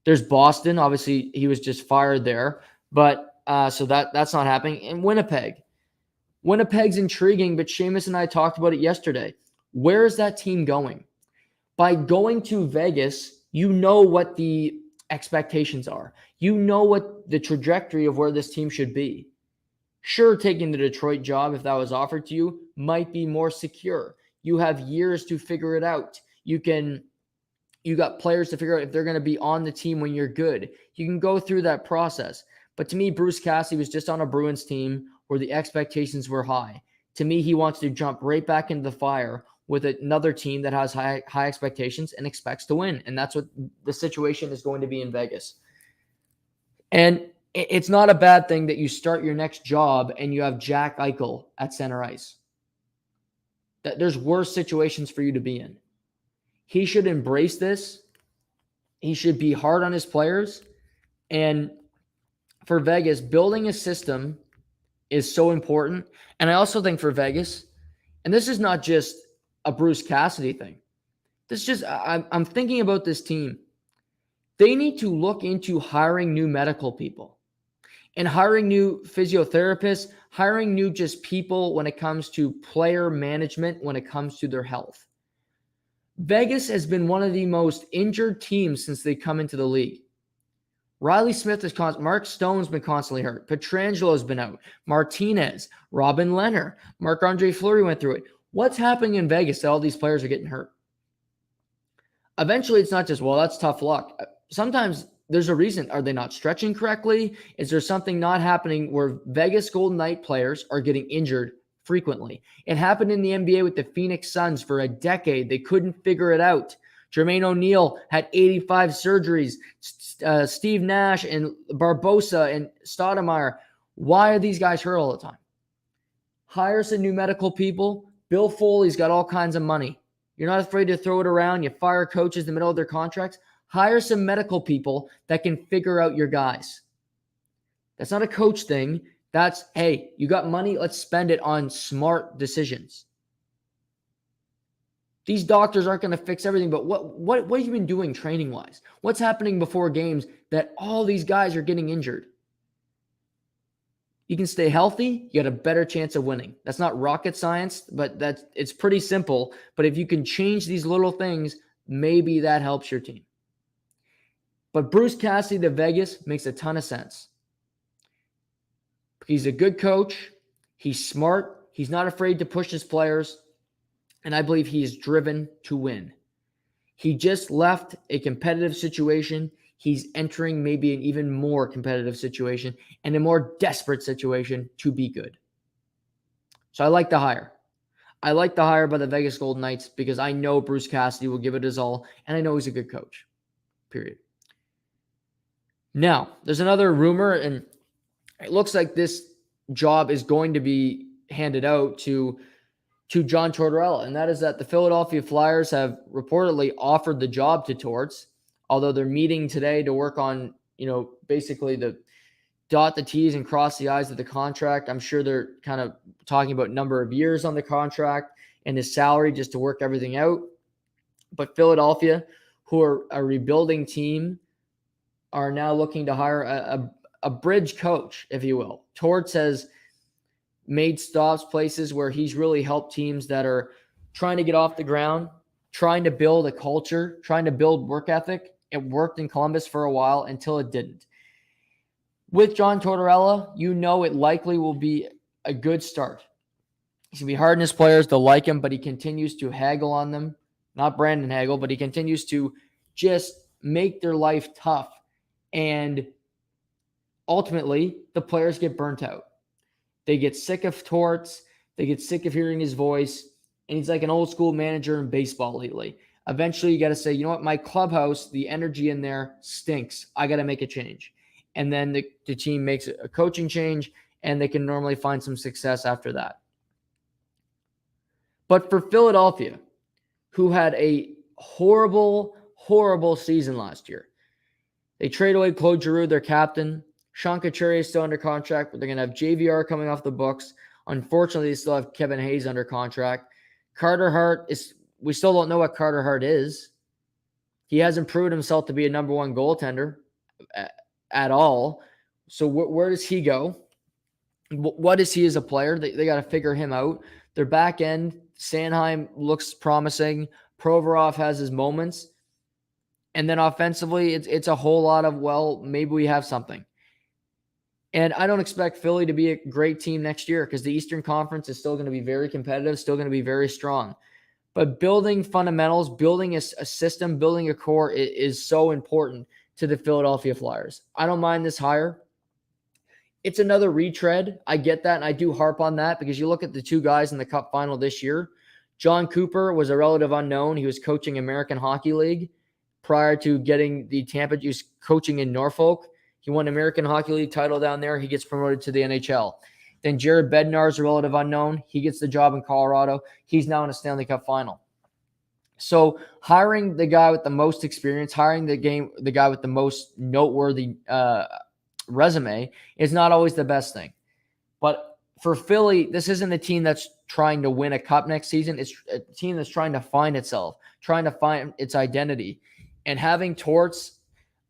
There's Boston. Obviously he was just fired there, but so that's not happening. And Winnipeg's intriguing, but Seamus and I talked about it yesterday. Where is that team going? By going to Vegas, you know what the expectations are. You know what the trajectory of where this team should be. Sure, taking the Detroit job, if that was offered to you, might be more secure. You have years to figure it out. You got players to figure out if they're going to be on the team when you're good. You can go through that process. But to me, Bruce Cassidy was just on a Bruins team where the expectations were high. To me, he wants to jump right back into the fire with another team that has high expectations and expects to win. And that's what the situation is going to be in Vegas. And it's not a bad thing that you start your next job and you have Jack Eichel at center ice. There's worse situations for you to be in. He should embrace this. He should be hard on his players. And for Vegas, building a system is so important. And I also think for Vegas, and this is not just a Bruce Cassidy thing. This is just, I'm thinking about this team. They need to look into hiring new medical people and hiring new physiotherapists, hiring new just people when it comes to player management, when it comes to their health. Vegas has been one of the most injured teams since they come into the league. Riley Smith is constant. Mark Stone's been constantly hurt. Petrangelo's been out. Martinez, Robin Leonard, Marc-Andre Fleury went through it. What's happening in Vegas that all these players are getting hurt? Eventually, it's not just, well, that's tough luck. Sometimes there's a reason. Are they not stretching correctly? Is there something not happening where Vegas Golden Knight players are getting injured frequently? It happened in the NBA with the Phoenix Suns for a decade. They couldn't figure it out. Jermaine O'Neal had 85 surgeries. Steve Nash and Barbosa and Stoudemire. Why are these guys hurt all the time? Hire some new medical people. Bill Foley's got all kinds of money. You're not afraid to throw it around. You fire coaches in the middle of their contracts. Hire some medical people that can figure out your guys. That's not a coach thing. That's, hey, you got money, let's spend it on smart decisions. These doctors aren't going to fix everything, but what have you been doing training-wise? What's happening before games that all these guys are getting injured? You can stay healthy, you got a better chance of winning. That's not rocket science, but it's pretty simple. But if you can change these little things, maybe that helps your team. But Bruce Cassidy to Vegas makes a ton of sense. He's a good coach. He's smart. He's not afraid to push his players. And I believe he is driven to win. He just left a competitive situation. He's entering maybe an even more competitive situation and a more desperate situation to be good. So I like the hire. I like the hire by the Vegas Golden Knights because I know Bruce Cassidy will give it his all, and I know he's a good coach, period. Now, there's another rumor, and it looks like this job is going to be handed out to John Tortorella, and that is that the Philadelphia Flyers have reportedly offered the job to Torts, although they're meeting today to work on, basically the dot the T's and cross the I's of the contract. I'm sure they're kind of talking about number of years on the contract and his salary just to work everything out. But Philadelphia, who are a rebuilding team, are now looking to hire a bridge coach, if you will. Torts has made stops places where he's really helped teams that are trying to get off the ground, trying to build a culture, trying to build work ethic. It worked in Columbus for a while until it didn't. With John Tortorella, it likely will be a good start. He's going to be hard on his players to like him, but he continues to haggle on them. Not Brandon Hagel, but he continues to just make their life tough. And ultimately, the players get burnt out. They get sick of Torts. They get sick of hearing his voice. And he's like an old school manager in baseball lately. Eventually, you got to say, you know what? My clubhouse, the energy in there stinks. I got to make a change. And then the team makes a coaching change, and they can normally find some success after that. But for Philadelphia, who had a horrible, horrible season last year, they trade away Claude Giroux, their captain. Sean Couturier is still under contract, but they're going to have JVR coming off the books. Unfortunately, they still have Kevin Hayes under contract. Carter Hart we still don't know what Carter Hart is. He hasn't proven himself to be a number one goaltender at all. So where does he go? What is he as a player? They got to figure him out. Their back end, Sanheim looks promising. Provorov has his moments. And then offensively, it's a whole lot of, well, maybe we have something. And I don't expect Philly to be a great team next year because the Eastern Conference is still going to be very competitive, still going to be very strong. But building fundamentals, building a system, building a core is so important to the Philadelphia Flyers. I don't mind this hire. It's another retread. I get that, and I do harp on that because you look at the two guys in the Cup Final this year. John Cooper was a relative unknown. He was coaching American Hockey League prior to getting the Tampa. He was coaching in Norfolk. He won American Hockey League title down there. He gets promoted to the NHL. Then Jared Bednar is a relative unknown. He gets the job in Colorado. He's now in a Stanley Cup Final. So hiring the guy with the most experience, hiring the guy with the most noteworthy resume is not always the best thing. But for Philly, this isn't a team that's trying to win a cup next season. It's a team that's trying to find itself, trying to find its identity. And having Torts,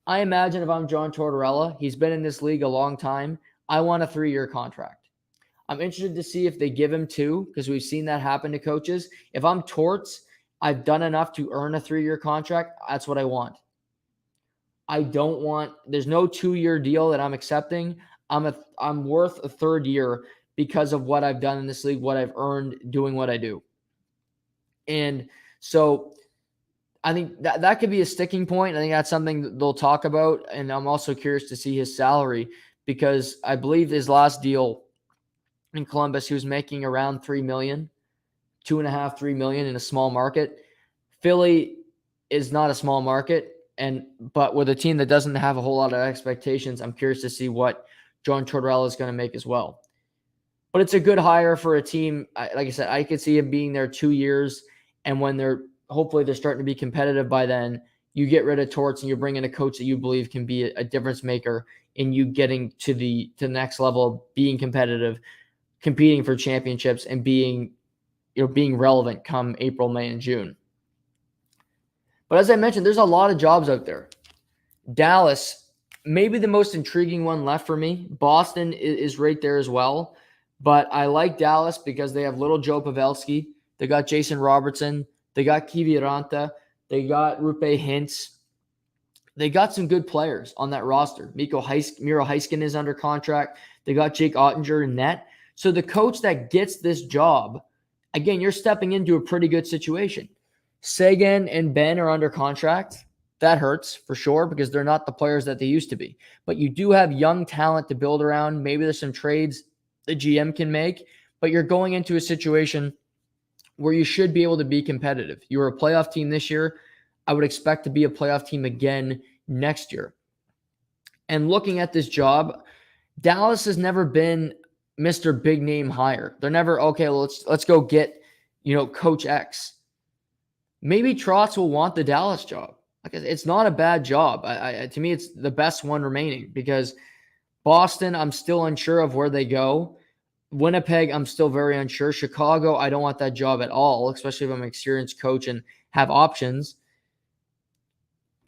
I imagine if I'm John Tortorella, he's been in this league a long time. I want a 3-year contract. I'm interested to see if they give him 2 because we've seen that happen to coaches. If I'm Torts, I've done enough to earn a 3-year contract. That's what I want. There's no 2-year deal that I'm accepting. I'm worth a 3rd year because of what I've done in this league, what I've earned doing what I do. And so I think that could be a sticking point. I think that's something they'll talk about. And I'm also curious to see his salary because I believe his last deal in Columbus, he was making around $3 million, $2.5, $3 million in a small market. Philly is not a small market. But with a team that doesn't have a whole lot of expectations, I'm curious to see what John Tortorella is going to make as well. But it's a good hire for a team. Like I said, I could see him being there 2 years. And when hopefully they're starting to be competitive by then, you get rid of Torts and you bring in a coach that you believe can be a difference maker in you getting to the next level, being competitive, competing for championships, and being relevant come April, May, and June. But as I mentioned, there's a lot of jobs out there. Dallas, maybe the most intriguing one left for me. Boston is right there as well. But I like Dallas because they have little Joe Pavelski. They got Jason Robertson. They got Kiviranta. They got Rupe Hintz. They got some good players on that roster. Miro Heiskanen is under contract. They got Jake Ottinger in net. So the coach that gets this job, again, you're stepping into a pretty good situation. Sagan and Ben are under contract. That hurts for sure because they're not the players that they used to be. But you do have young talent to build around. Maybe there's some trades the GM can make, but you're going into a situation where you should be able to be competitive. You were a playoff team this year. I would expect to be a playoff team again next year. And looking at this job, Dallas has never been Mr. Big Name hire. They're never, okay, let's go get, Coach X. Maybe Trotz will want the Dallas job. It's not a bad job. To me, it's the best one remaining because Boston, I'm still unsure of where they go. Winnipeg, I'm still very unsure. Chicago, I don't want that job at all, especially if I'm an experienced coach and have options.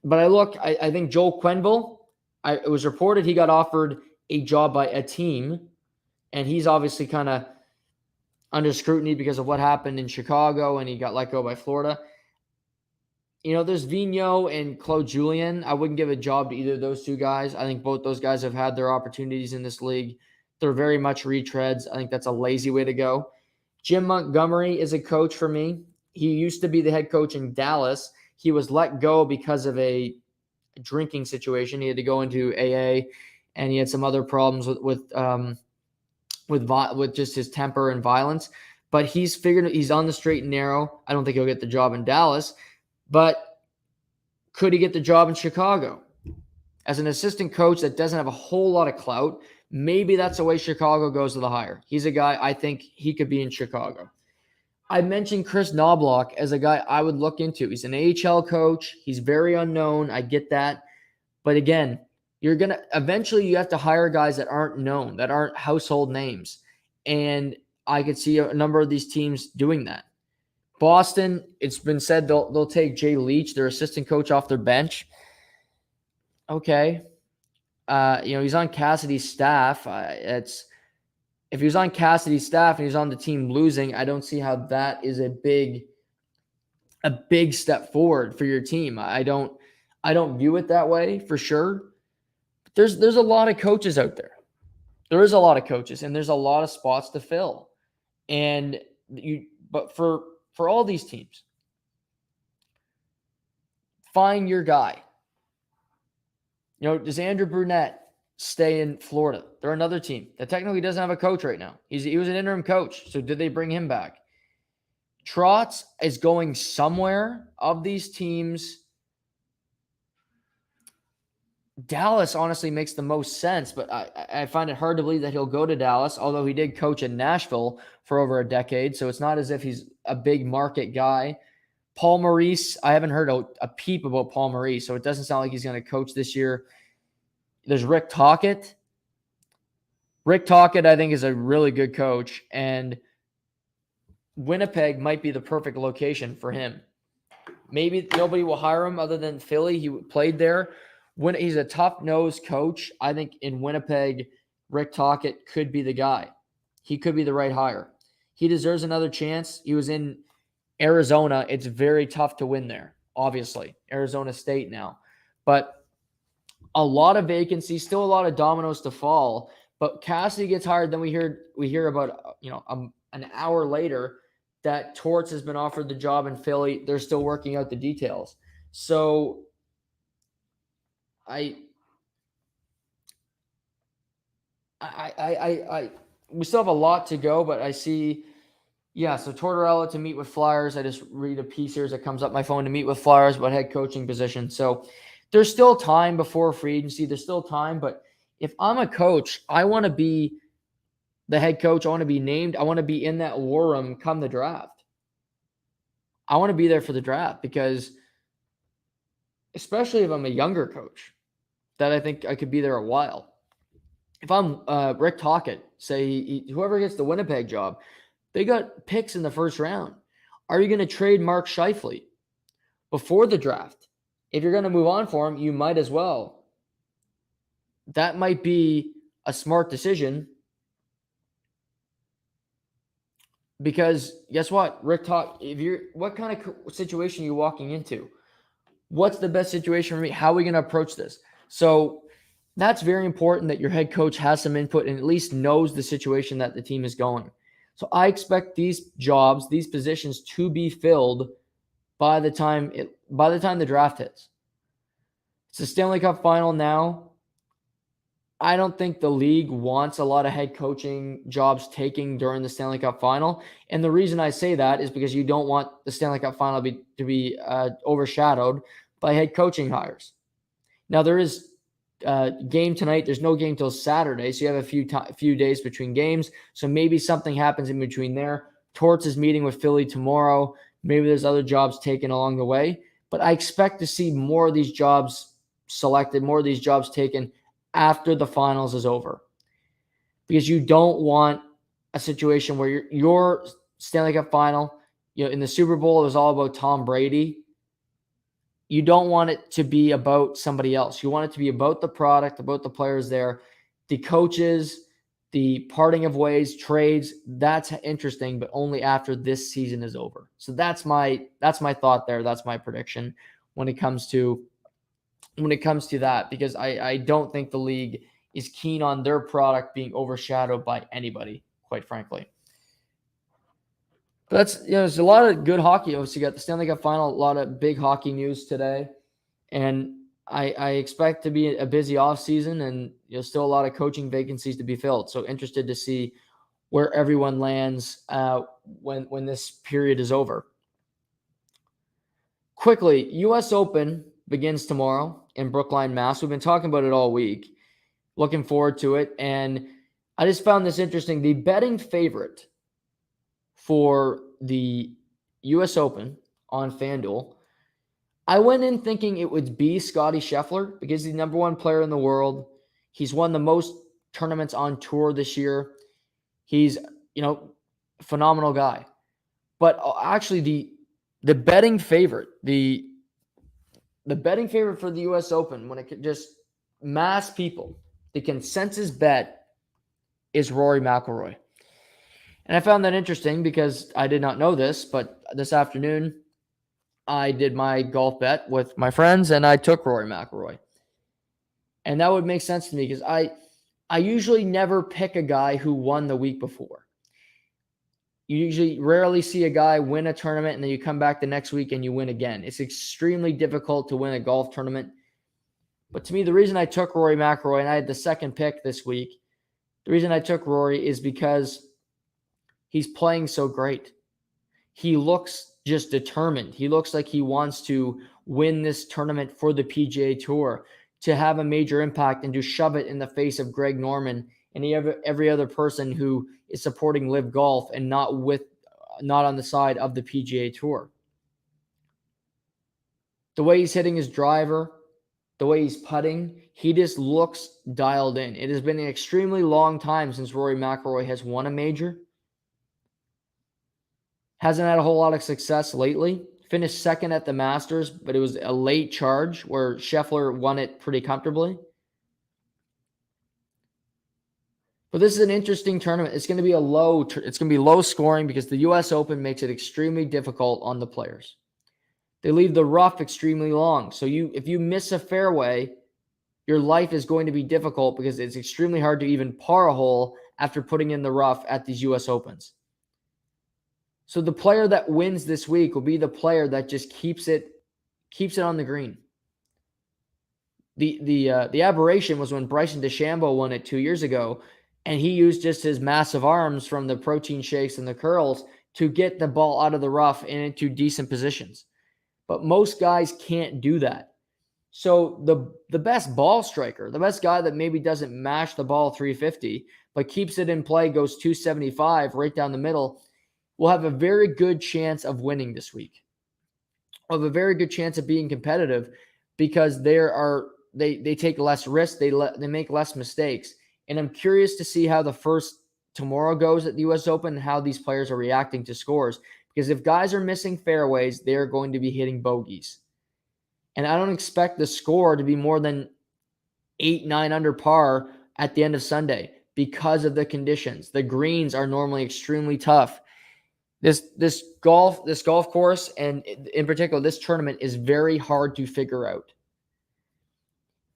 But I think Joel Quenneville, it was reported he got offered a job by a team, and he's obviously kind of under scrutiny because of what happened in Chicago, and he got let go by Florida. There's Vigneault and Claude Julien. I wouldn't give a job to either of those two guys. I think both those guys have had their opportunities in this league. They're very much retreads. I think that's a lazy way to go. Jim Montgomery is a coach for me. He used to be the head coach in Dallas. he was let go because of a drinking situation. He had to go into AA, and he had some other problems with just his temper and violence. But he's on the straight and narrow. I don't think he'll get the job in Dallas, but could he get the job in Chicago? As an assistant coach that doesn't have a whole lot of clout, maybe that's the way Chicago goes with the hire. He's a guy I think he could be in Chicago. I mentioned Chris Knobloch as a guy I would look into. He's an AHL coach. He's very unknown. I get that. But again, eventually you have to hire guys that aren't known, that aren't household names. And I could see a number of these teams doing that. Boston, it's been said they'll take Jay Leach, their assistant coach, off their bench. Okay. He's on Cassidy's staff. If he was on Cassidy's staff and he's on the team losing, I don't see how that is a big step forward for your team. I don't view it that way for sure. But there's a lot of coaches out there. There is a lot of coaches, and there's a lot of spots to fill. But for all these teams, find your guy. Does Andrew Brunette stay in Florida? They're another team that technically doesn't have a coach right now. He was an interim coach. So did they bring him back? Trotz is going somewhere of these teams. Dallas honestly makes the most sense, but I find it hard to believe that he'll go to Dallas, although he did coach in Nashville for over a decade. So it's not as if he's a big market guy. Paul Maurice, I haven't heard a peep about Paul Maurice, so it doesn't sound like he's going to coach this year. There's Rick Tocchet. Rick Tocchet, I think, is a really good coach, and Winnipeg might be the perfect location for him. Maybe nobody will hire him other than Philly. He played there. He's a tough-nosed coach. I think in Winnipeg, Rick Tocchet could be the guy. He could be the right hire. He deserves another chance. He was in Arizona. It's very tough to win there, obviously. Arizona State now. But a lot of vacancies, still a lot of dominoes to fall. But Cassidy gets hired. Then we hear about an hour later that Torts has been offered the job in Philly. They're still working out the details. So we still have a lot to go, but I see, so Tortorella to meet with Flyers. I just read a piece here that comes up my phone to meet with Flyers about head coaching position. So there's still time before free agency. There's still time, but if I'm a coach, I want to be the head coach. I want to be named. I want to be in that war room come the draft. I want to be there for the draft because, especially if I'm a younger coach, that I think I could be there a while. If I'm Rick Tocchet, say whoever gets the Winnipeg job, they got picks in the first round. Are you going to trade Mark Scheifele before the draft? If you're going to move on for him, you might as well. That might be a smart decision because guess what? Rick Tocchet, what kind of situation are you walking into? What's the best situation for me? How are we going to approach this? So that's very important that your head coach has some input and at least knows the situation that the team is going. So I expect these jobs, these positions to be filled by the time the draft hits. It's the Stanley Cup Final now. I don't think the league wants a lot of head coaching jobs taking during the Stanley Cup Final. And the reason I say that is because you don't want the Stanley Cup Final to be overshadowed by head coaching hires. Now, there is a game tonight. There's no game till Saturday, so you have a few days between games. So maybe something happens in between there. Torts is meeting with Philly tomorrow. Maybe there's other jobs taken along the way. But I expect to see more of these jobs selected, more of these jobs taken after the finals is over. Because you don't want a situation where your Stanley Cup Final, in the Super Bowl, it was all about Tom Brady. You don't want it to be about somebody else. You want it to be about the product, about the players there, the coaches, the parting of ways, trades. That's interesting, but only after this season is over. So that's my thought there. That's my prediction when it comes to that, because I don't think the league is keen on their product being overshadowed by anybody, quite frankly. But that's, there's a lot of good hockey. Obviously, you got the Stanley Cup Final, a lot of big hockey news today. And I expect to be a busy offseason, and still a lot of coaching vacancies to be filled. So interested to see where everyone lands when this period is over. Quickly, U.S. Open begins tomorrow in Brookline, Mass. We've been talking about it all week. Looking forward to it. And I just found this interesting. The betting favorite for the U.S. Open on FanDuel, I went in thinking it would be Scottie Scheffler because he's the number one player in the world. He's won the most tournaments on tour this year. He's, phenomenal guy. But actually, the betting favorite, the betting favorite for the U.S. Open, when it could just mass people, the consensus bet is Rory McIlroy. And I found that interesting because I did not know this, but this afternoon I did my golf bet with my friends and I took Rory McIlroy. And that would make sense to me because I usually never pick a guy who won the week before. You usually rarely see a guy win a tournament and then you come back the next week and you win again. It's extremely difficult to win a golf tournament. But to me, the reason I took Rory McIlroy, and I had the second pick this week, the reason I took Rory is because he's playing so great. He looks just determined. He looks like he wants to win this tournament for the PGA Tour, to have a major impact and to shove it in the face of Greg Norman and every other person who is supporting Live Golf and not on the side of the PGA Tour. The way he's hitting his driver, the way he's putting, he just looks dialed in. It has been an extremely long time since Rory McIlroy has won a major. Hasn't had a whole lot of success lately. Finished second at the Masters, but it was a late charge where Scheffler won it pretty comfortably. But this is an interesting tournament. It's going to be low scoring because the U.S. Open makes it extremely difficult on the players. They leave the rough extremely long. So if you miss a fairway, your life is going to be difficult because it's extremely hard to even par a hole after putting in the rough at these U.S. Opens. So the player that wins this week will be the player that just keeps it on the green. The aberration was when Bryson DeChambeau won it 2 years ago, and he used just his massive arms from the protein shakes and the curls to get the ball out of the rough and into decent positions. But most guys can't do that. So the best ball striker, the best guy that maybe doesn't mash the ball 350, but keeps it in play, goes 275 right down the middle, will have a very good chance of winning this week. Will have a very good chance of being competitive because they take less risks, they make less mistakes. And I'm curious to see how the first tomorrow goes at the U.S. Open and how these players are reacting to scores. Because if guys are missing fairways, they're going to be hitting bogeys. And I don't expect the score to be more than 8-9 under par at the end of Sunday because of the conditions. The greens are normally extremely tough. This golf course, and in particular this tournament, is very hard to figure out.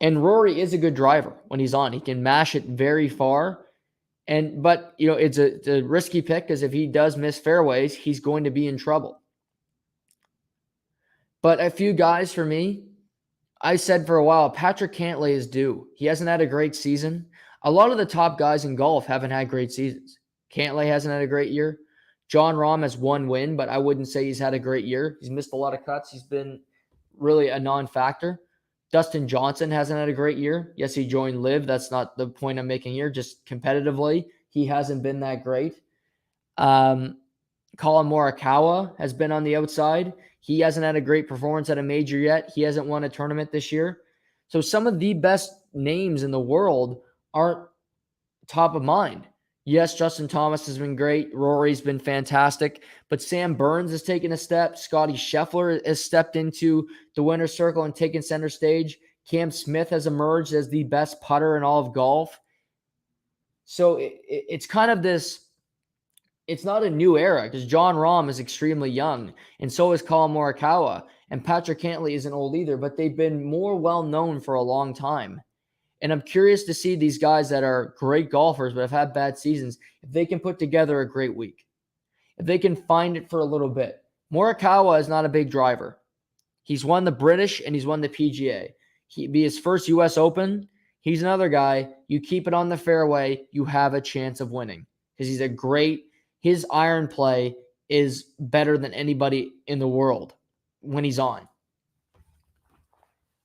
And Rory is a good driver when he's on. He can mash it very far. But it's a risky pick because if he does miss fairways, he's going to be in trouble. But a few guys for me, I said for a while, Patrick Cantlay is due. He hasn't had a great season. A lot of the top guys in golf haven't had great seasons. Cantlay hasn't had a great year. Jon Rahm has one win, but I wouldn't say he's had a great year. He's missed a lot of cuts. He's been really a non-factor. Dustin Johnson hasn't had a great year. Yes, he joined Live. That's not the point I'm making here. Just competitively, he hasn't been that great. Colin Morikawa has been on the outside. He hasn't had a great performance at a major yet. He hasn't won a tournament this year. So some of the best names in the world aren't top of mind. Yes, Justin Thomas has been great. Rory's been fantastic. But Sam Burns has taken a step. Scottie Scheffler has stepped into the winner's circle and taken center stage. Cam Smith has emerged as the best putter in all of golf. So it's kind of this, it's not a new era because Jon Rahm is extremely young, and so is Colin Morikawa. And Patrick Cantlay isn't old either, but they've been more well-known for a long time. And I'm curious to see these guys that are great golfers but have had bad seasons, if they can put together a great week. if they can find it for a little bit. Morikawa is not a big driver. He's won the British and he's won the PGA. He'd be his first U.S. Open. He's another guy. You keep it on the fairway, you have a chance of winning because his iron play is better than anybody in the world when he's on.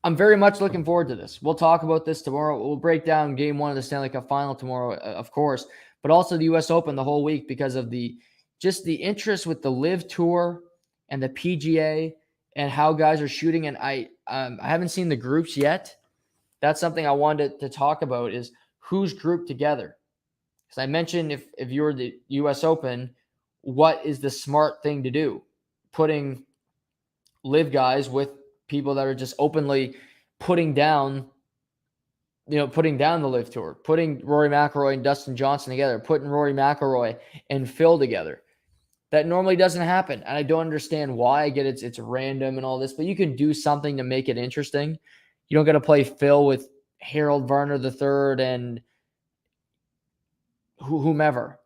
I'm very much looking forward to this. We'll talk about this tomorrow. We'll break down game 1 of the Stanley Cup Final tomorrow, of course, but also the U.S. Open the whole week because of the interest with the LIV Tour and the PGA and how guys are shooting. And I haven't seen the groups yet. That's something I wanted to talk about is who's grouped together. Because I mentioned if you're the U.S. Open, what is the smart thing to do? Putting LIV guys with people that are just openly putting down the LIV Tour, putting Rory McIlroy and Dustin Johnson together, putting Rory McIlroy and Phil together. That normally doesn't happen. And I don't understand why. I get it's random and all this, but you can do something to make it interesting. You don't got to play Phil with Harold Varner III and whomever,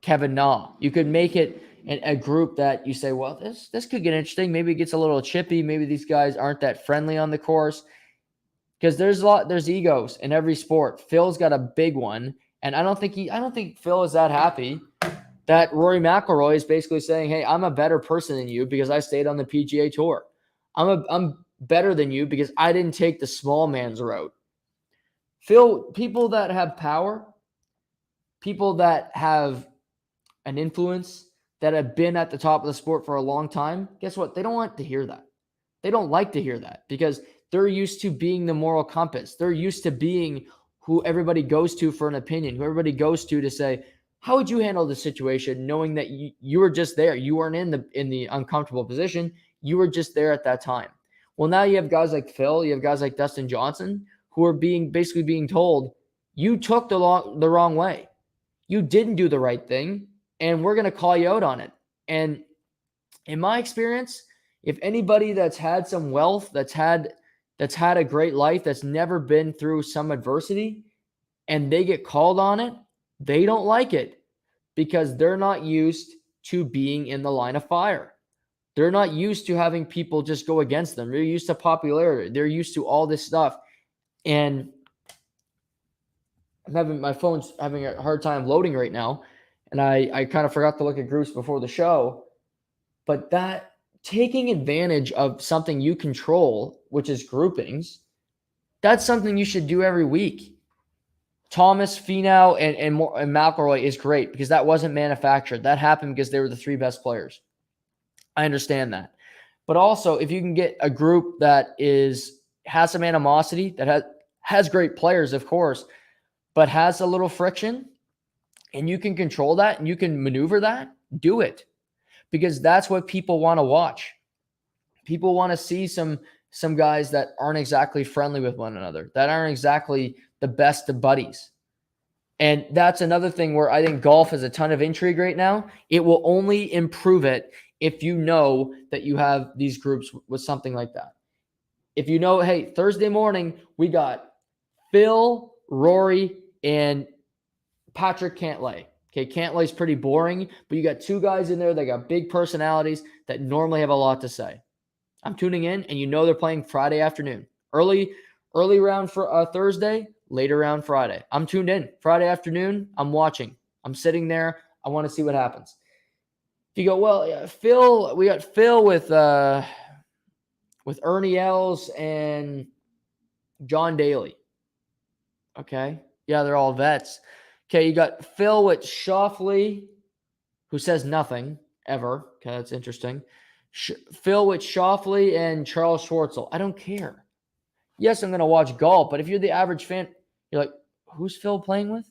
Kevin Na. You could make it a group that you say, well, this could get interesting. Maybe it gets a little chippy. Maybe these guys aren't that friendly on the course. Because there's egos in every sport. Phil's got a big one. And I don't think Phil is that happy that Rory McIlroy is basically saying, hey, I'm a better person than you because I stayed on the PGA Tour. I'm better than you because I didn't take the small man's route. Phil, people that have power, people that have an influence, that have been at the top of the sport for a long time, guess what? They don't want to hear that. They don't like to hear that because they're used to being the moral compass. They're used to being who everybody goes to for an opinion, who everybody goes to say, how would you handle the situation knowing that you were just there? You weren't in the uncomfortable position. You were just there at that time. Well, now you have guys like Phil, you have guys like Dustin Johnson who are basically being told, you took the wrong way. You didn't do the right thing, and we're going to call you out on it. And in my experience, if anybody that's had some wealth, that's had a great life, that's never been through some adversity, and they get called on it, they don't like it because they're not used to being in the line of fire. They're not used to having people just go against them. They're used to popularity. They're used to all this stuff. And my phone's having a hard time loading right now. And I kind of forgot to look at groups before the show. But that taking advantage of something you control, which is groupings, that's something you should do every week. Thomas, Finau, and McIlroy is great because that wasn't manufactured. That happened because they were the 3 best players. I understand that. But also, if you can get a group that has some animosity, that has great players, of course, but has a little friction, and you can control that and you can maneuver that, do it. Because that's what people want to watch. People want to see some guys that aren't exactly friendly with one another, that aren't exactly the best of buddies. And that's another thing where I think golf has a ton of intrigue right now. It will only improve it if you know that you have these groups with something like that. If you know, hey, Thursday morning, we got Phil, Rory, and Patrick Cantlay. Okay, Cantlay's pretty boring, but you got 2 guys in there that got big personalities that normally have a lot to say. I'm tuning in, and you know they're playing Friday afternoon. Early round for Thursday, later round Friday. I'm tuned in. Friday afternoon, I'm watching. I'm sitting there. I want to see what happens. If you go, well, yeah, Phil, we got Phil with Ernie Els and John Daly. Okay. Yeah, they're all vets. Okay, you got Phil with Schauffele, who says nothing ever. Okay, that's interesting. Phil with Schauffele and Charles Schwartzel. I don't care. Yes, I'm going to watch golf, but if you're the average fan, you're like, who's Phil playing with?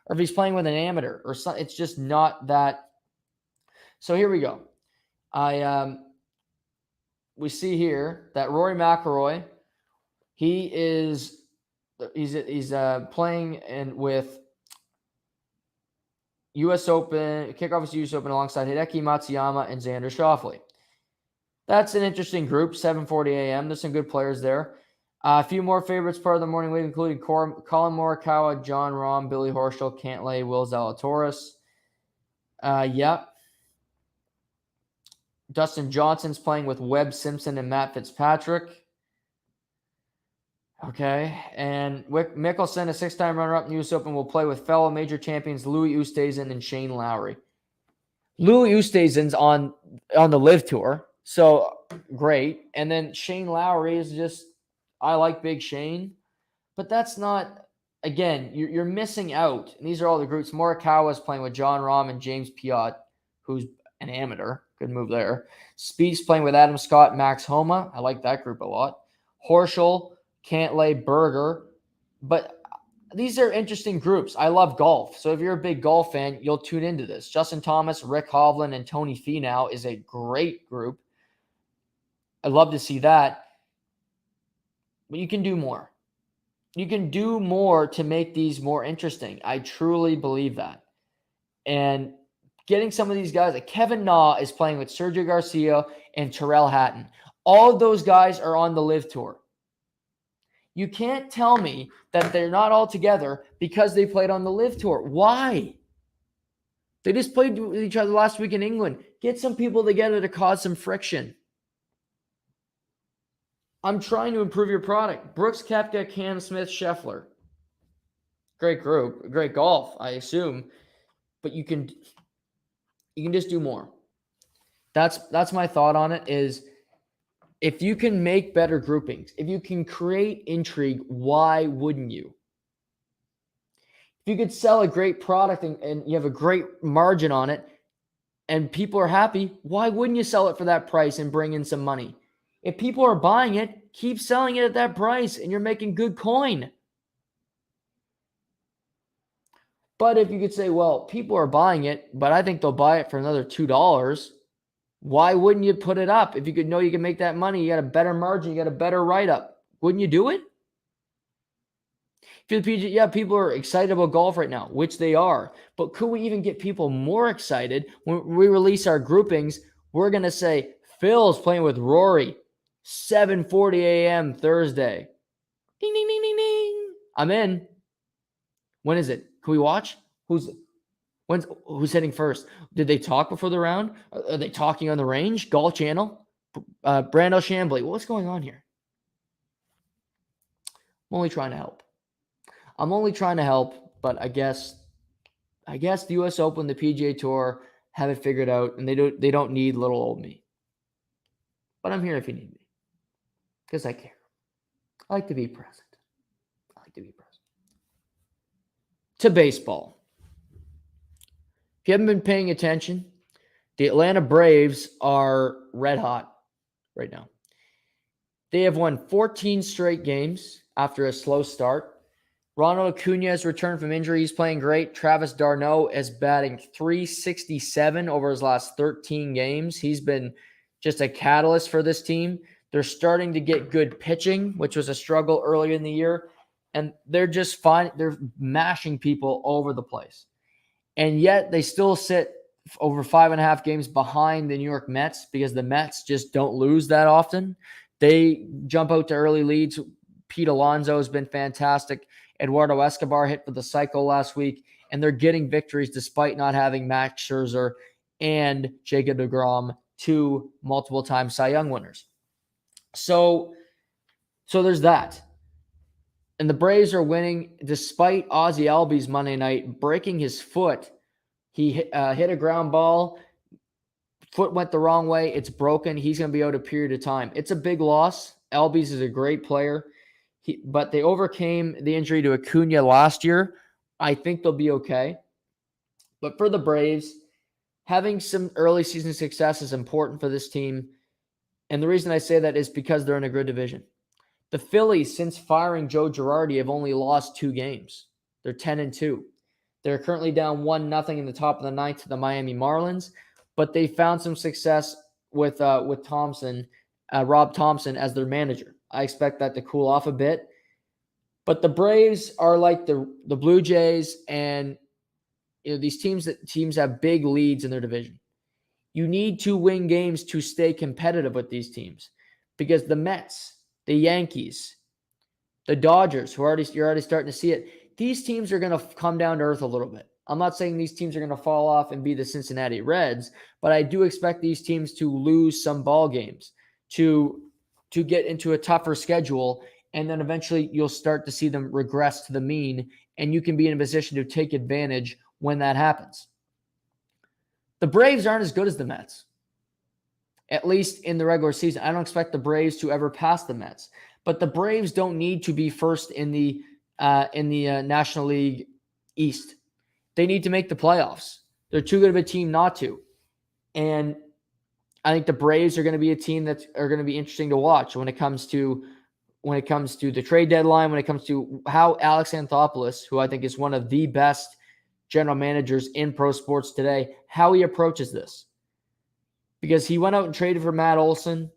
Or if he's playing with an amateur or something, it's just not that. So here we go. We see here that Rory McIlroy, he's playing with U.S. Open, kickoff is U.S. Open alongside Hideki Matsuyama and Xander Schauffele. That's an interesting group, 7:40 a.m. There's some good players there. A few more favorites part of the morning wave, including Colin Morikawa, John Rahm, Billy Horschel, Cantlay, Will Zalatoris. Yep. Dustin Johnson's playing with Webb Simpson and Matt Fitzpatrick. Okay. And Mickelson, a 6-time runner-up in the U.S. Open, will play with fellow major champions Louis Oosthuizen and Shane Lowry. Louis Oosthuizen's on the Live Tour, so great. And then Shane Lowry is just, I like Big Shane, but that's not, again, you're missing out. And these are all the groups. Morikawa is playing with John Rahm and James Piot, who's an amateur. Good move there. Spieth's playing with Adam Scott, Max Homa. I like that group a lot. Horschel, Cantlay, Berger. But these are interesting groups. I love golf. So if you're a big golf fan, you'll tune into this. Justin Thomas, Rick Hovland, and Tony Finau is a great group. I'd love to see that. But you can do more. You can do more to make these more interesting. I truly believe that. And getting some of these guys, like Kevin Na is playing with Sergio Garcia and Tyrrell Hatton. All of those guys are on the Live Tour. You can't tell me that they're not all together because they played on the Live Tour. Why? They just played with each other last week in England. Get some people together to cause some friction. I'm trying to improve your product. Brooks Koepka, Cam Smith, Scheffler. Great group. Great golf, I assume. But you can just do more. That's my thought on it is, if you can make better groupings, if you can create intrigue, why wouldn't you? If you could sell a great product and you have a great margin on it and people are happy, why wouldn't you sell it for that price and bring in some money? If people are buying it, keep selling it at that price and you're making good coin. But if you could say, well, people are buying it, but I think they'll buy it for another $2, why wouldn't you put it up? If you could know you can make that money, you got a better margin, you got a better write-up. Wouldn't you do it? If you're the PGA, yeah, people are excited about golf right now, which they are. But could we even get people more excited when we release our groupings? We're going to say, Phil's playing with Rory, 7:40 a.m. Thursday. Ding, ding, ding, ding, ding. I'm in. When is it? Can we watch? Who's hitting first? Did they talk before the round? Are they talking on the range? Golf Channel? Brando Chambly. What's going on here? I'm only trying to help. But I guess the U.S. Open, the PGA Tour have it figured out, and they don't need little old me. But I'm here if you need me, because I care. I like to be present. To baseball. If you haven't been paying attention, the Atlanta Braves are red hot right now. They have won 14 straight games after a slow start. Ronald Acuna has returned from injury. He's playing great. Travis d'Arnaud is batting .367 over his last 13 games. He's been just a catalyst for this team. They're starting to get good pitching, which was a struggle earlier in the year. And they're just fine. They're mashing people over the place. And yet they still sit over 5.5 games behind the New York Mets because the Mets just don't lose that often. They jump out to early leads. Pete Alonso has been fantastic. Eduardo Escobar hit for the cycle last week. And they're getting victories despite not having Max Scherzer and Jacob deGrom, 2 multiple-time Cy Young winners. So there's that. And the Braves are winning despite Ozzie Albies Monday night breaking his foot. He hit a ground ball. Foot went the wrong way. It's broken. He's going to be out a period of time. It's a big loss. Albies is a great player. But they overcame the injury to Acuna last year. I think they'll be okay. But for the Braves, having some early season success is important for this team. And the reason I say that is because they're in a good division. The Phillies, since firing Joe Girardi, have only lost 2 games. They're 10-2. They're currently down 1-0 in the top of the 9th to the Miami Marlins, but they found some success with Thompson, Rob Thompson as their manager. I expect that to cool off a bit. But the Braves are like the Blue Jays, and these teams have big leads in their division. You need to win games to stay competitive with these teams because the Mets, the Yankees, the Dodgers, you're already starting to see it. These teams are going to come down to earth a little bit. I'm not saying these teams are going to fall off and be the Cincinnati Reds, but I do expect these teams to lose some ball games, to get into a tougher schedule, and then eventually you'll start to see them regress to the mean, and you can be in a position to take advantage when that happens. The Braves aren't as good as the Mets, at least in the regular season. I don't expect the Braves to ever pass the Mets, but the Braves don't need to be first in the National League East. They need to make the playoffs. They're too good of a team not to. And I think the Braves are going to be a team that are going to be interesting to watch when it comes to the trade deadline, when it comes to how Alex Anthopoulos, who I think is one of the best general managers in pro sports today, how he approaches this. Because he went out and traded for Matt Olson.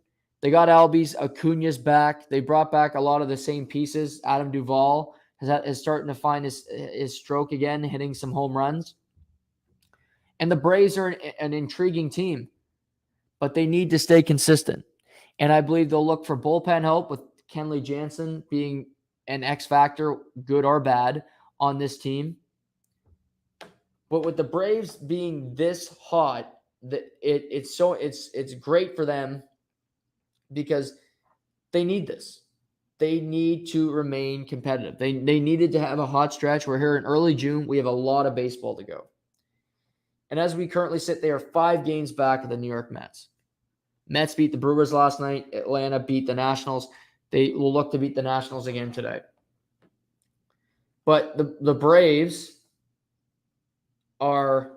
They got Albies Acuña's back. They brought back a lot of the same pieces. Adam Duvall is starting to find his stroke again, hitting some home runs. And the Braves are an intriguing team, but they need to stay consistent. And I believe they'll look for bullpen help, with Kenley Jansen being an X factor, good or bad, on this team. But with the Braves being this hot, it's great for them because they need this. They need to remain competitive. They needed to have a hot stretch. We're here in early June. We have a lot of baseball to go. And as we currently sit, they are 5 games back of the New York Mets. Mets beat the Brewers last night. Atlanta beat the Nationals. They will look to beat the Nationals again today. But the Braves are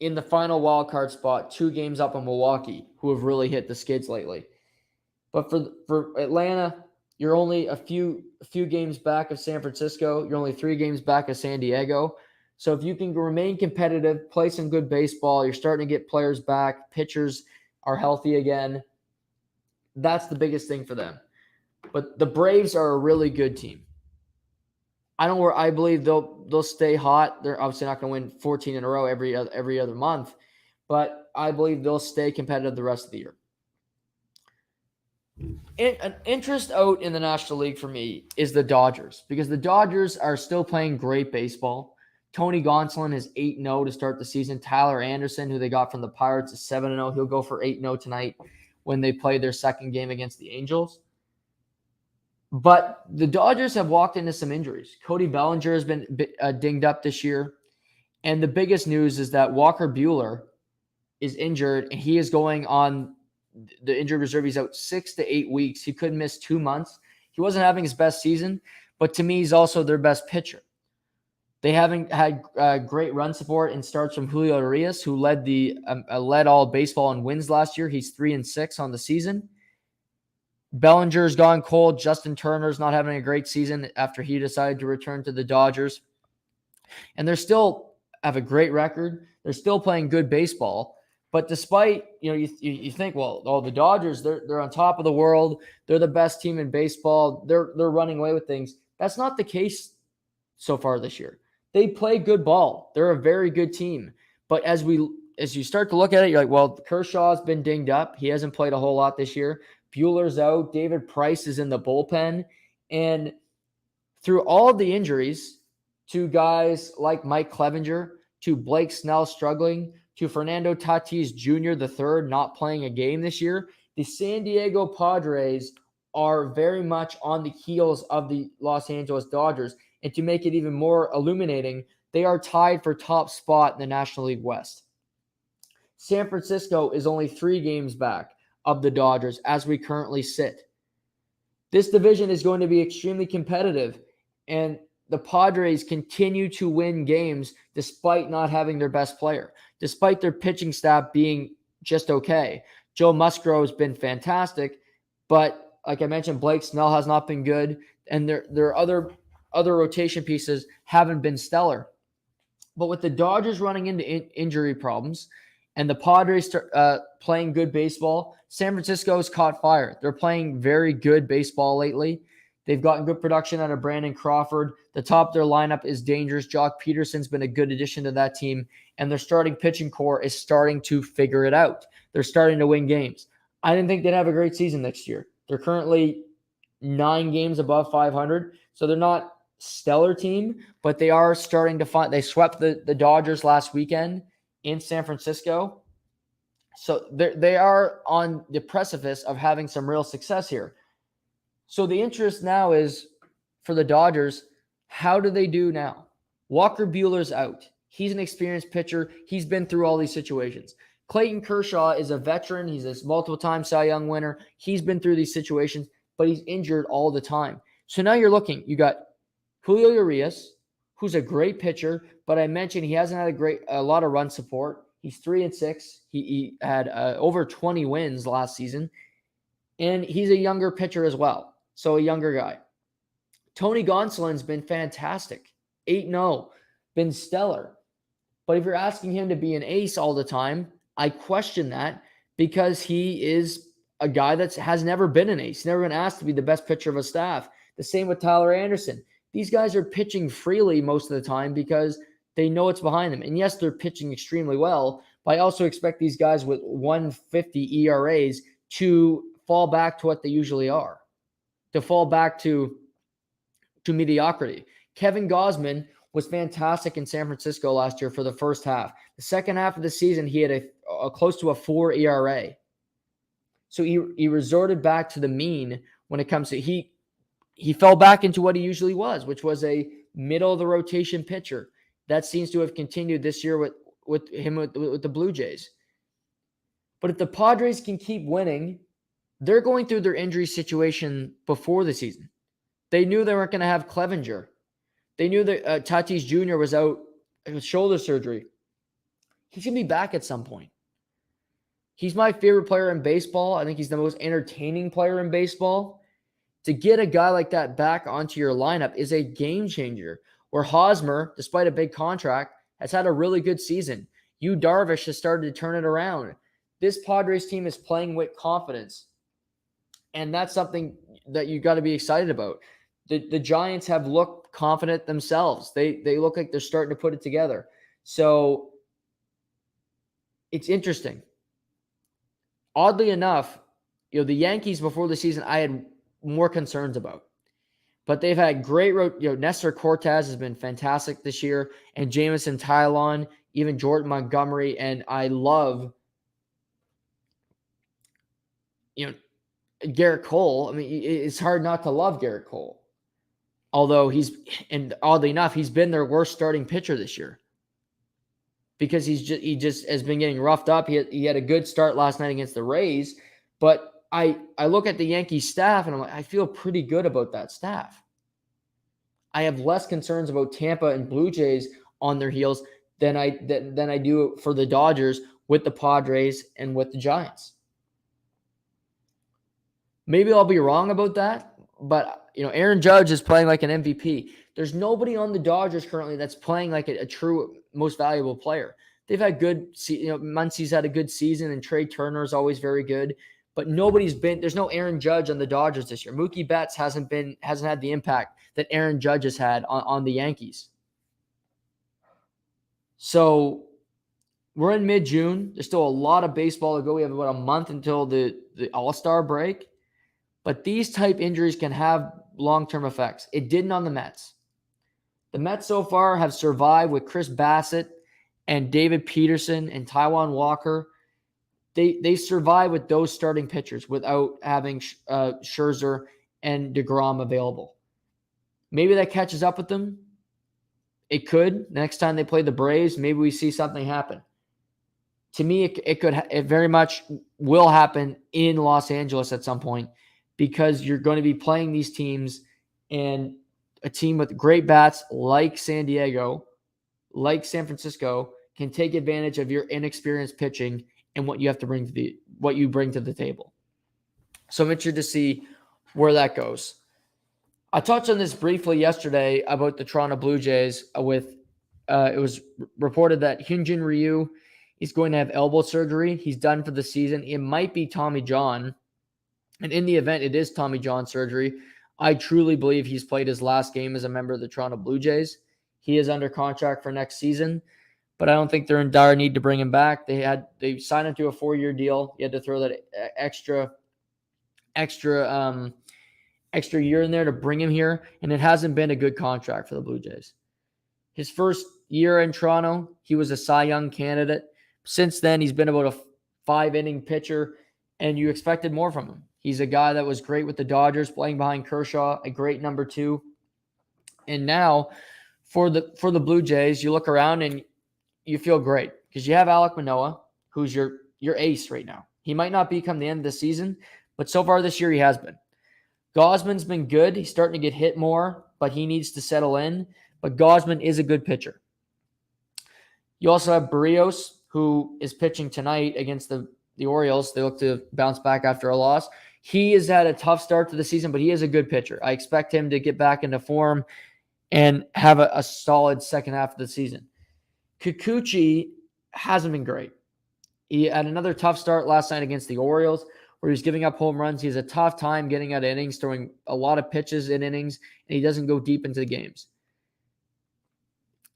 in the final wild card spot, 2 games up on Milwaukee, who have really hit the skids lately. But for Atlanta, you're only a few games back of San Francisco. You're only 3 games back of San Diego. So if you can remain competitive, play some good baseball, you're starting to get players back, pitchers are healthy again. That's the biggest thing for them. But the Braves are a really good team. I believe they'll stay hot. They're obviously not going to win 14 in a row every other month, but I believe they'll stay competitive the rest of the year. An interest out in the National League for me is the Dodgers, because the Dodgers are still playing great baseball. Tony Gonsolin is 8-0 to start the season. Tyler Anderson, who they got from the Pirates, is 7-0. He'll go for 8-0 tonight when they play their second game against the Angels. But the Dodgers have walked into some injuries. Cody Bellinger has been dinged up this year. And the biggest news is that Walker Buehler is injured, and he is going on the injured reserve. He's out 6 to 8 weeks. He could miss 2 months. He wasn't having his best season, but to me, he's also their best pitcher. They haven't had great run support and starts from Julio Urias, who led all baseball in wins last year. He's 3-6 on the season. Bellinger's gone cold. Justin Turner's not having a great season after he decided to return to the Dodgers. And they still have a great record. They're still playing good baseball. But despite, you think, well, the Dodgers, they're on top of the world. They're the best team in baseball. They're running away with things. That's not the case so far this year. They play good ball. They're a very good team. But as you start to look at it, you're like, well, Kershaw's been dinged up. He hasn't played a whole lot this year. Buehler's out. David Price is in the bullpen. And through all of the injuries to guys like Mike Clevenger, to Blake Snell struggling, to Fernando Tatis Jr. III not playing a game this year, the San Diego Padres are very much on the heels of the Los Angeles Dodgers. And to make it even more illuminating, they are tied for top spot in the National League West. San Francisco is only 3 games back of the Dodgers as we currently sit. This division is going to be extremely competitive, and the Padres continue to win games despite not having their best player, despite their pitching staff being just okay. Joe Musgrove has been fantastic, but like I mentioned, Blake Snell has not been good, and their other rotation pieces haven't been stellar. But with the Dodgers running into injury problems and the Padres playing good baseball, San Francisco's caught fire. They're playing very good baseball lately. They've gotten good production out of Brandon Crawford. The top of their lineup is dangerous. Jock Peterson's been a good addition to that team, and their starting pitching core is starting to figure it out. They're starting to win games. I didn't think they'd have a great season next year. They're currently 9 games above 500, so they're not stellar team, but they are starting to find. They swept the Dodgers last weekend in San Francisco. So they are on the precipice of having some real success here. So the interest now is for the Dodgers, how do they do now? Walker Buehler's out. He's an experienced pitcher. He's been through all these situations. Clayton Kershaw is a veteran. He's a multiple-time Cy Young winner. He's been through these situations, but he's injured all the time. So now you're looking. You got Julio Urias, who's a great pitcher, but I mentioned he hasn't had a lot of run support. He's 3-6. He had over 20 wins last season, and he's a younger pitcher as well. So a younger guy. Tony Gonsolin's been fantastic. 8-0, been stellar. But if you're asking him to be an ace all the time, I question that because he is a guy that has never been an ace, never been asked to be the best pitcher of a staff. The same with Tyler Anderson. These guys are pitching freely most of the time because they know it's behind them. And yes, they're pitching extremely well, but I also expect these guys with 150 ERAs to fall back to what they usually are, to fall back to mediocrity. Kevin Gausman was fantastic in San Francisco last year for the first half. The second half of the season, he had a close to a 4 ERA. So he resorted back to the mean when it comes to he fell back into what he usually was, which was a middle of the rotation pitcher. That seems to have continued this year with the Blue Jays. But if the Padres can keep winning, they're going through their injury situation before the season. They knew they weren't going to have Clevenger. They knew that Tatis Jr. was out with shoulder surgery. He's going to be back at some point. He's my favorite player in baseball. I think he's the most entertaining player in baseball. To get a guy like that back onto your lineup is a game changer. Where Hosmer, despite a big contract, has had a really good season. Yu Darvish has started to turn it around. This Padres team is playing with confidence. And that's something that you got to be excited about. The Giants have looked confident themselves. They look like they're starting to put it together. So it's interesting. Oddly enough, the Yankees before the season I had more concerns about. But they've had great Nestor Cortez has been fantastic this year, and Jamison Tylon, even Jordan Montgomery, and I love Garrett Cole. I mean, it's hard not to love Garrett Cole. Although oddly enough, he's been their worst starting pitcher this year. Because he just has been getting roughed up. He had a good start last night against the Rays, but I look at the Yankees staff and I'm like, I feel pretty good about that staff. I have less concerns about Tampa and Blue Jays on their heels than I do for the Dodgers with the Padres and with the Giants. Maybe I'll be wrong about that, but Aaron Judge is playing like an MVP. There's nobody on the Dodgers currently that's playing like a true most valuable player. They've had good, Muncy's had a good season, and Trey Turner is always very good. But there's no Aaron Judge on the Dodgers this year. Mookie Betts hasn't had the impact that Aaron Judge has had on the Yankees. So we're in mid-June. There's still a lot of baseball to go. We have about a month until the All-Star break. But these type injuries can have long-term effects. It didn't on the Mets. The Mets so far have survived with Chris Bassett and David Peterson and Taijuan Walker. They survive with those starting pitchers without having Scherzer and DeGrom available. Maybe that catches up with them. It could. Next time they play the Braves, maybe we see something happen. To me, it very much will happen in Los Angeles at some point because you're going to be playing these teams, and a team with great bats like San Diego, like San Francisco, can take advantage of your inexperienced pitching and what you have to bring to the table. So I'm interested to see where that goes. I touched on this briefly yesterday about the Toronto Blue Jays with it was reported that Hyunjin Ryu is going to have elbow surgery. He's done for the season. It might be Tommy John. And in the event it is Tommy John surgery, I truly believe he's played his last game as a member of the Toronto Blue Jays. He is under contract for next season, but I don't think they're in dire need to bring him back. They signed him to a 4-year deal. You had to throw that extra extra year in there to bring him here, and it hasn't been a good contract for the Blue Jays. His first year in Toronto, he was a Cy Young candidate. Since then, he's been about a 5-inning pitcher, and you expected more from him. He's a guy that was great with the Dodgers, playing behind Kershaw, a great number 2. And now for the Blue Jays, you look around and you feel great because you have Alek Manoah, who's your ace right now. He might not be come the end of the season, but so far this year he has been. Gausman's been good. He's starting to get hit more, but he needs to settle in. But Gausman is a good pitcher. You also have Barrios, who is pitching tonight against the Orioles. They look to bounce back after a loss. He has had a tough start to the season, but he is a good pitcher. I expect him to get back into form and have a solid second half of the season. Kikuchi hasn't been great. He had another tough start last night against the Orioles where he's giving up home runs. He has a tough time getting out of innings, throwing a lot of pitches in innings, and he doesn't go deep into the games.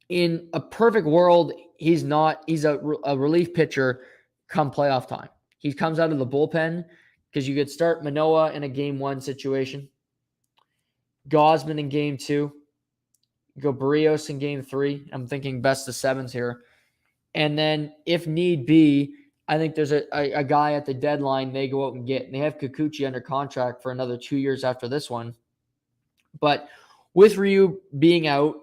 In a perfect world, he's a relief pitcher come playoff time. He comes out of the bullpen because you could start Manoah in a game 1 situation, Gausman in game 2, go Barrios in game 3. I'm thinking best of 7s here. And then if need be, I think there's a guy at the deadline they go out and get. And they have Kikuchi under contract for another 2 years after this one. But with Ryu being out,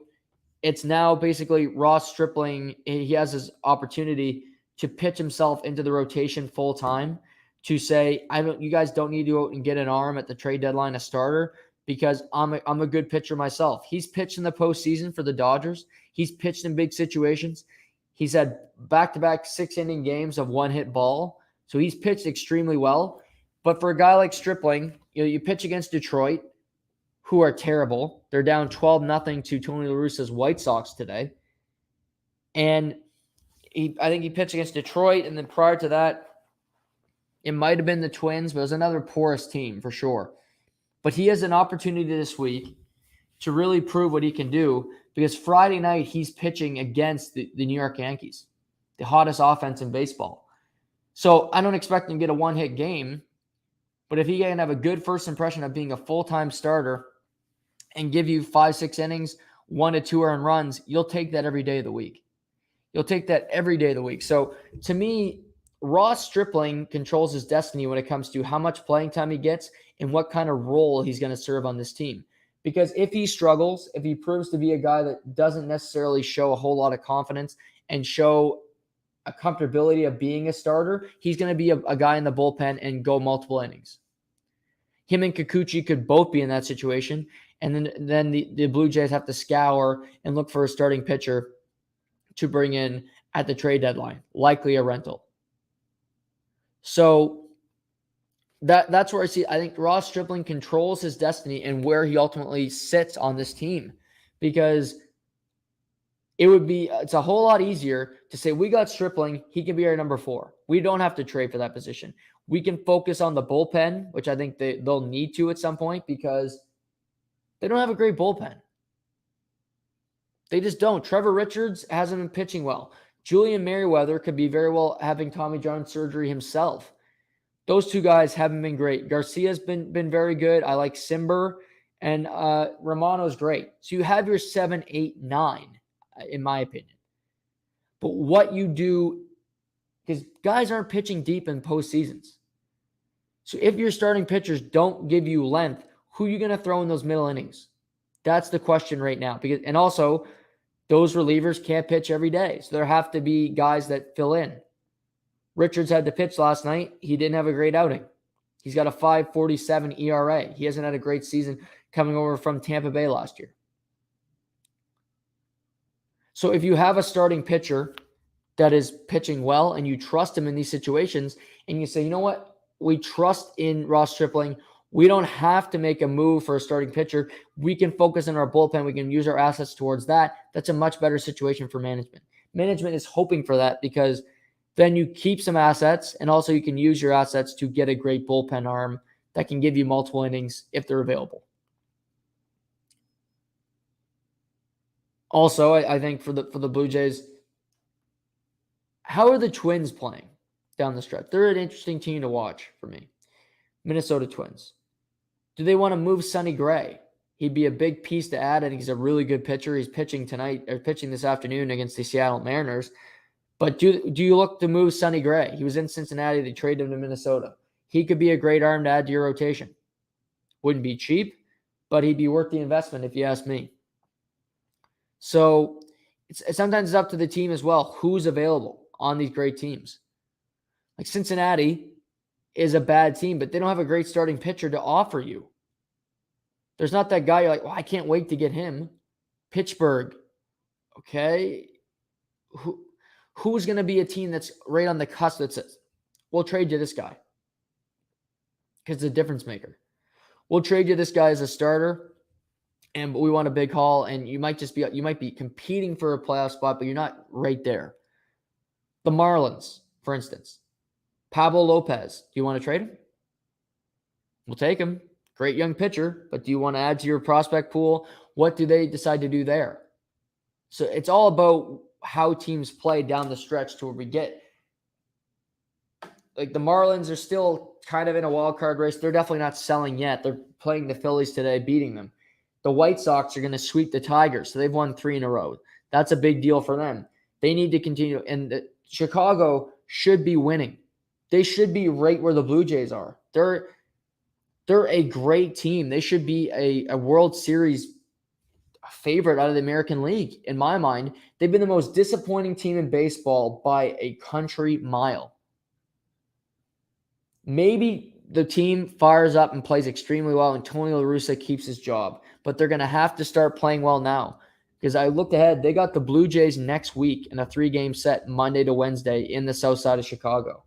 it's now basically Ross Stripling. He has his opportunity to pitch himself into the rotation full time to say, you guys don't need to go out and get an arm at the trade deadline, a starter, because I'm a good pitcher myself. He's pitched in the postseason for the Dodgers. He's pitched in big situations. He's had back-to-back 6-inning games of one-hit ball. So he's pitched extremely well. But for a guy like Stripling, you pitch against Detroit, who are terrible. They're down 12-0 to Tony la Russa's White Sox today. And I think he pitched against Detroit, and then prior to that, it might have been the Twins, but it was another porous team for sure. But he has an opportunity this week to really prove what he can do because Friday night he's pitching against the New York Yankees, the hottest offense in baseball. So I don't expect him to get a one-hit game, but if he can have a good first impression of being a full-time starter and give you 5-6 innings, 1 to 2 earned runs, you'll take that every day of the week. You'll take that every day of the week. So to me, Ross Stripling controls his destiny when it comes to how much playing time he gets and what kind of role he's going to serve on this team. Because if he struggles, if he proves to be a guy that doesn't necessarily show a whole lot of confidence and show a comfortability of being a starter, he's going to be a guy in the bullpen and go multiple innings. Him and Kikuchi could both be in that situation. And then the Blue Jays have to scour and look for a starting pitcher to bring in at the trade deadline, likely a rental. So that's where I think Ross Stripling controls his destiny and where he ultimately sits on this team, because it's a whole lot easier to say we got Stripling, he can be our number 4. We don't have to trade for that position. We can focus on the bullpen, which I think they'll need to at some point because they don't have a great bullpen. They just don't. Trevor Richards hasn't been pitching well. Julian Merriweather could be very well having Tommy John surgery himself. Those 2 guys haven't been great. Garcia's been very good. I like Simber, and Romano's great. So you have your 7, 8, 9, in my opinion. But what you do, because guys aren't pitching deep in postseasons. So if your starting pitchers don't give you length, who are you going to throw in those middle innings? That's the question right now. And also, those relievers can't pitch every day. So there have to be guys that fill in. Richards had to pitch last night. He didn't have a great outing. He's got a 5.47 ERA. He hasn't had a great season coming over from Tampa Bay last year. So if you have a starting pitcher that is pitching well and you trust him in these situations and you say, you know what, we trust in Ross Stripling. We don't have to make a move for a starting pitcher. We can focus on our bullpen. We can use our assets towards that. That's a much better situation for management. Management is hoping for that because then you keep some assets and also you can use your assets to get a great bullpen arm that can give you multiple innings if they're available. Also, I think for the Blue Jays, how are the Twins playing down the stretch? They're an interesting team to watch for me. Minnesota Twins. Do they want to move Sonny Gray? He'd be a big piece to add. I think he's a really good pitcher. He's pitching tonight or pitching this afternoon against the Seattle Mariners. But do you look to move Sonny Gray? He was in Cincinnati. They traded him to Minnesota. He could be a great arm to add to your rotation. Wouldn't be cheap, but he'd be worth the investment if you ask me. So sometimes it's up to the team as well. Who's available on these great teams? Like Cincinnati is a bad team, but they don't have a great starting pitcher to offer you. There's not that guy you're like, well, I can't wait to get him. Pittsburgh, okay? Who's going to be a team that's right on the cusp that says, we'll trade you this guy because it's a difference maker. We'll trade you this guy as a starter, and we want a big haul, and you might be competing for a playoff spot, but you're not right there. The Marlins, for instance. Pablo Lopez, do you want to trade him? We'll take him. Great young pitcher, but do you want to add to your prospect pool? What do they decide to do there? So it's all about how teams play down the stretch to where we get. Like the Marlins are still kind of in a wild card race. They're definitely not selling yet. They're playing the Phillies today, beating them. The White Sox are going to sweep the Tigers, so they've won 3 in a row. That's a big deal for them. They need to continue, and Chicago should be winning. They should be right where the Blue Jays are. They're a great team. They should be a World Series favorite out of the American League. In my mind, they've been the most disappointing team in baseball by a country mile. Maybe the team fires up and plays extremely well and Tony la Russa keeps his job, but they're going to have to start playing well now. Because I looked ahead, they got the Blue Jays next week in a 3-game set, Monday to Wednesday in the south side of Chicago.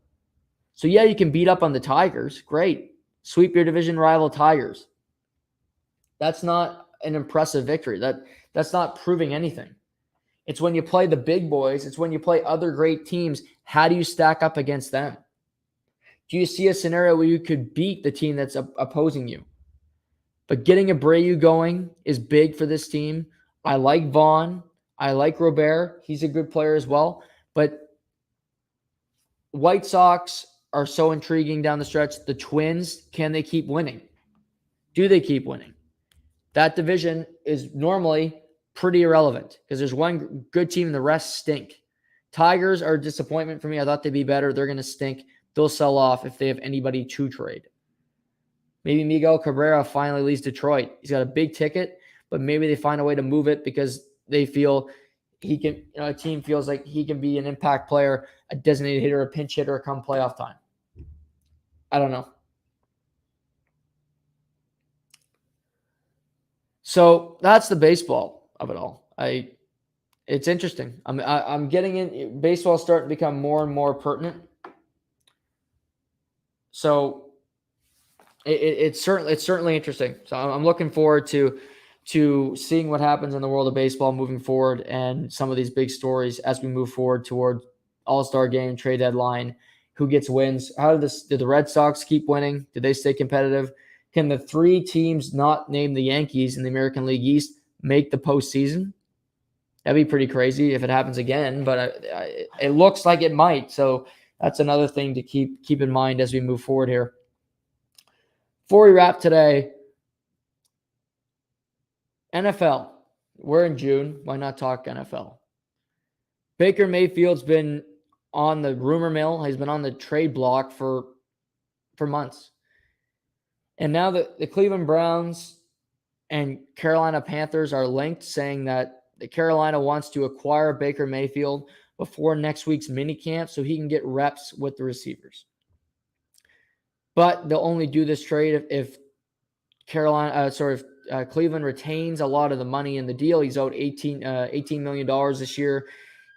So yeah, you can beat up on the Tigers. Great. Sweep your division rival Tigers. That's not an impressive victory. That's not proving anything. It's when you play the big boys. It's when you play other great teams. How do you stack up against them? Do you see a scenario where you could beat the team that's opposing you? But getting Abreu going is big for this team. I like Vaughn. I like Robert. He's a good player as well. But White Sox are so intriguing down the stretch. The Twins, can they keep winning? Do they keep winning? That division is normally pretty irrelevant because there's one good team and the rest stink. Tigers are a disappointment for me. I thought they'd be better. They're going to stink. They'll sell off if they have anybody to trade. Maybe Miguel Cabrera finally leaves Detroit. He's got a big ticket, but maybe they find a way to move it because they feel he can, a team feels like he can be an impact player, a designated hitter, a pinch hitter come playoff time. I don't know. So that's the baseball of it all. It's interesting. I'm getting in. Baseball's starting to become more and more pertinent. So it's certainly interesting. So I'm looking forward to seeing what happens in the world of baseball moving forward and some of these big stories as we move forward toward All-Star game, trade deadline. Who gets wins? Do the Red Sox keep winning? Do they stay competitive? Can the 3 teams not named the Yankees in the American League East make the postseason? That'd be pretty crazy if it happens again, but it looks like it might. So that's another thing to keep in mind as we move forward here. Before we wrap today, NFL. We're in June. Why not talk NFL? Baker Mayfield's been on the rumor mill. He's been on the trade block for months. And now the Cleveland Browns and Carolina Panthers are linked, saying that the Carolina wants to acquire Baker Mayfield before next week's minicamp so he can get reps with the receivers. But they'll only do this trade if Cleveland retains a lot of the money in the deal. He's owed $18 million this year.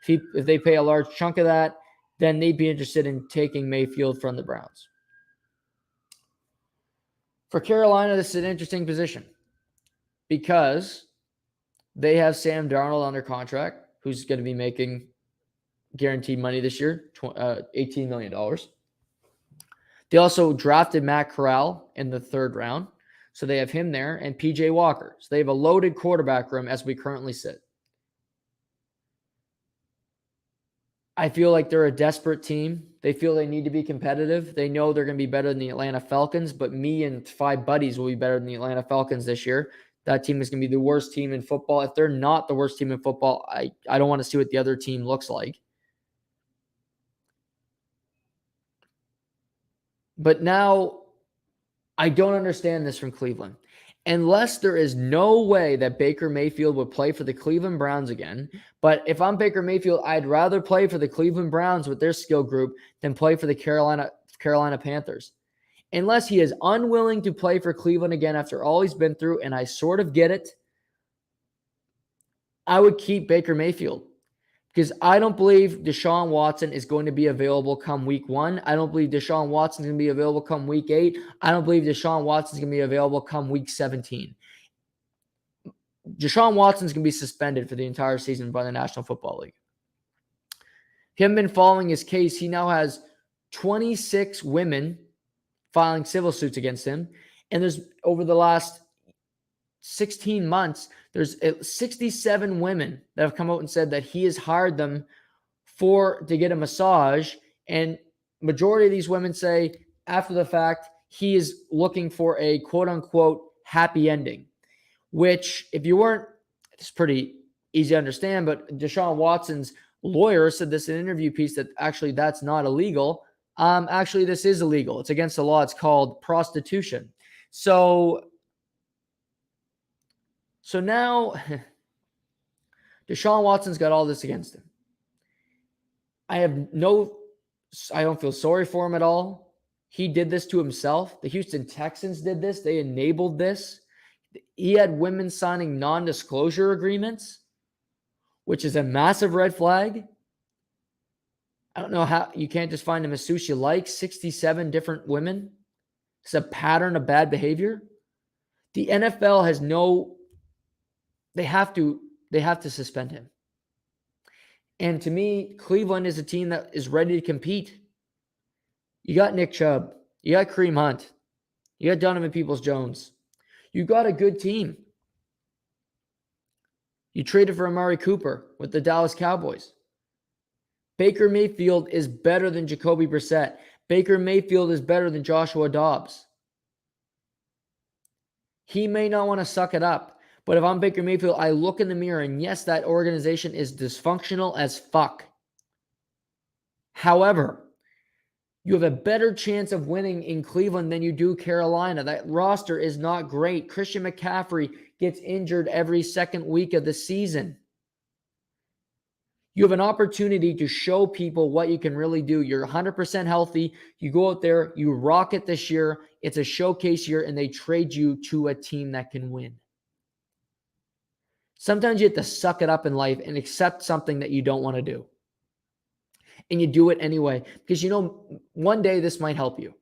If they pay a large chunk of that, then they'd be interested in taking Mayfield from the Browns. For Carolina, this is an interesting position because they have Sam Darnold under contract, who's going to be making guaranteed money this year, $18 million. They also drafted Matt Corral in the 3rd round, so they have him there, and P.J. Walker. So they have a loaded quarterback room as we currently sit. I feel like they're a desperate team. They feel they need to be competitive. They know they're going to be better than the Atlanta Falcons, but me and 5 buddies will be better than the Atlanta Falcons this year. That team is going to be the worst team in football. If they're not the worst team in football, I don't want to see what the other team looks like. But now I don't understand this from Cleveland. Unless there is no way that Baker Mayfield would play for the Cleveland Browns again. But if I'm Baker Mayfield, I'd rather play for the Cleveland Browns with their skill group than play for the Carolina Panthers. Unless he is unwilling to play for Cleveland again after all he's been through, and I sort of get it, I would keep Baker Mayfield. Because I don't believe Deshaun Watson is going to be available come week 1. I don't believe Deshaun Watson is going to be available come week 8. I don't believe Deshaun Watson is going to be available come week 17. Deshaun Watson is going to be suspended for the entire season by the National Football League. If you haven't been following his case, he now has 26 women filing civil suits against him. And there's over the last 16 months, there's 67 women that have come out and said that he has hired them to get a massage. And majority of these women say after the fact, he is looking for a quote unquote happy ending, which if you weren't, it's pretty easy to understand. But Deshaun Watson's lawyer said this in an interview piece that actually that's not illegal. Actually, this is illegal. It's against the law. It's called prostitution. So now Deshaun Watson's got all this against him. I don't feel sorry for him at all. He did this to himself. The Houston Texans did this. They enabled this. He had women signing non-disclosure agreements, which is a massive red flag. I don't know how you can't just find a masseuse you like. 67 different women. It's a pattern of bad behavior. The NFL has they have to suspend him. And to me, Cleveland is a team that is ready to compete. You got Nick Chubb. You got Kareem Hunt. You got Donovan Peoples-Jones. You got a good team. You traded for Amari Cooper with the Dallas Cowboys. Baker Mayfield is better than Jacoby Brissett. Baker Mayfield is better than Joshua Dobbs. He may not want to suck it up, but if I'm Baker Mayfield, I look in the mirror and yes, that organization is dysfunctional as fuck. However, you have a better chance of winning in Cleveland than you do Carolina. That roster is not great. Christian McCaffrey gets injured every second week of the season. You have an opportunity to show people what you can really do. You're 100% healthy. You go out there, you rock it this year. It's a showcase year, and they trade you to a team that can win. Sometimes you have to suck it up in life and accept something that you don't want to do. And you do it anyway, because one day this might help you.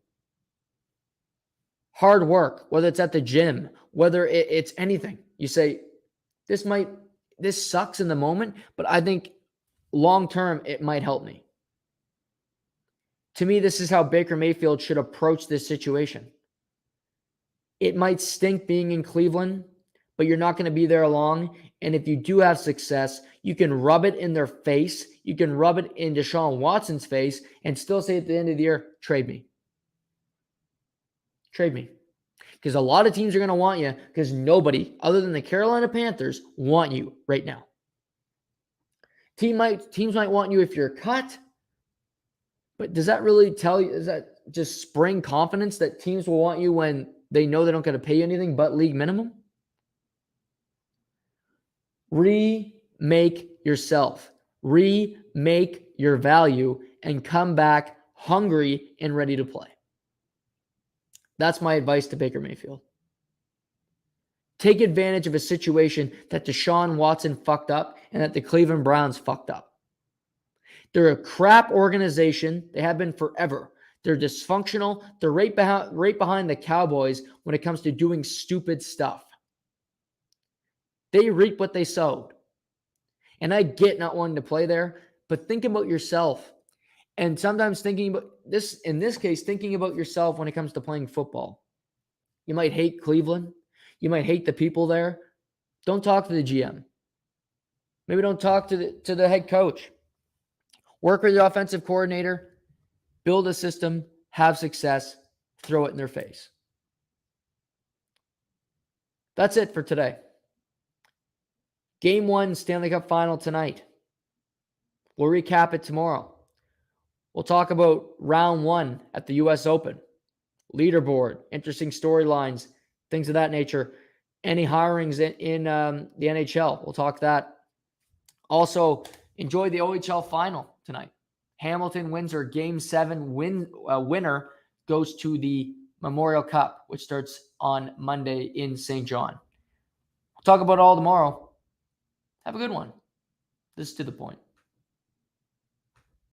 Hard work, whether it's at the gym, whether it's anything. You say, this sucks in the moment, but I think long-term, it might help me. To me, this is how Baker Mayfield should approach this situation. It might stink being in Cleveland, but you're not going to be there long. And if you do have success, you can rub it in their face. You can rub it in Deshaun Watson's face and still say at the end of the year, trade me. Trade me. Because a lot of teams are going to want you because nobody other than the Carolina Panthers want you right now. Teams might want you if you're cut, but does that really tell you, is that just spring confidence that teams will want you when they know they don't got to pay you anything but league minimum? Remake yourself. Remake your value and come back hungry and ready to play. That's my advice to Baker Mayfield. Take advantage of a situation that Deshaun Watson fucked up and that the Cleveland Browns fucked up. They're a crap organization. They have been forever. They're dysfunctional. They're right behind the Cowboys when it comes to doing stupid stuff. They reap what they sowed. And I get not wanting to play there, but think about yourself. And sometimes thinking about this, in this case, thinking about yourself when it comes to playing football. You might hate Cleveland. You might hate the people there. Don't talk to the GM. Maybe don't talk to the head coach. Work with the offensive coordinator. build a system, have success, throw it in their face. That's it for today. Game 1 Stanley Cup Final tonight. We'll recap it tomorrow. We'll talk about round 1 at the US Open. Leaderboard, interesting storylines, things of that nature. Any hirings in the NHL. We'll talk that. Also, enjoy the OHL Final tonight. Hamilton-Windsor Game 7 winner goes to the Memorial Cup, which starts on Monday in St. John. We'll talk about it all tomorrow. Have a good one. This is To The Point.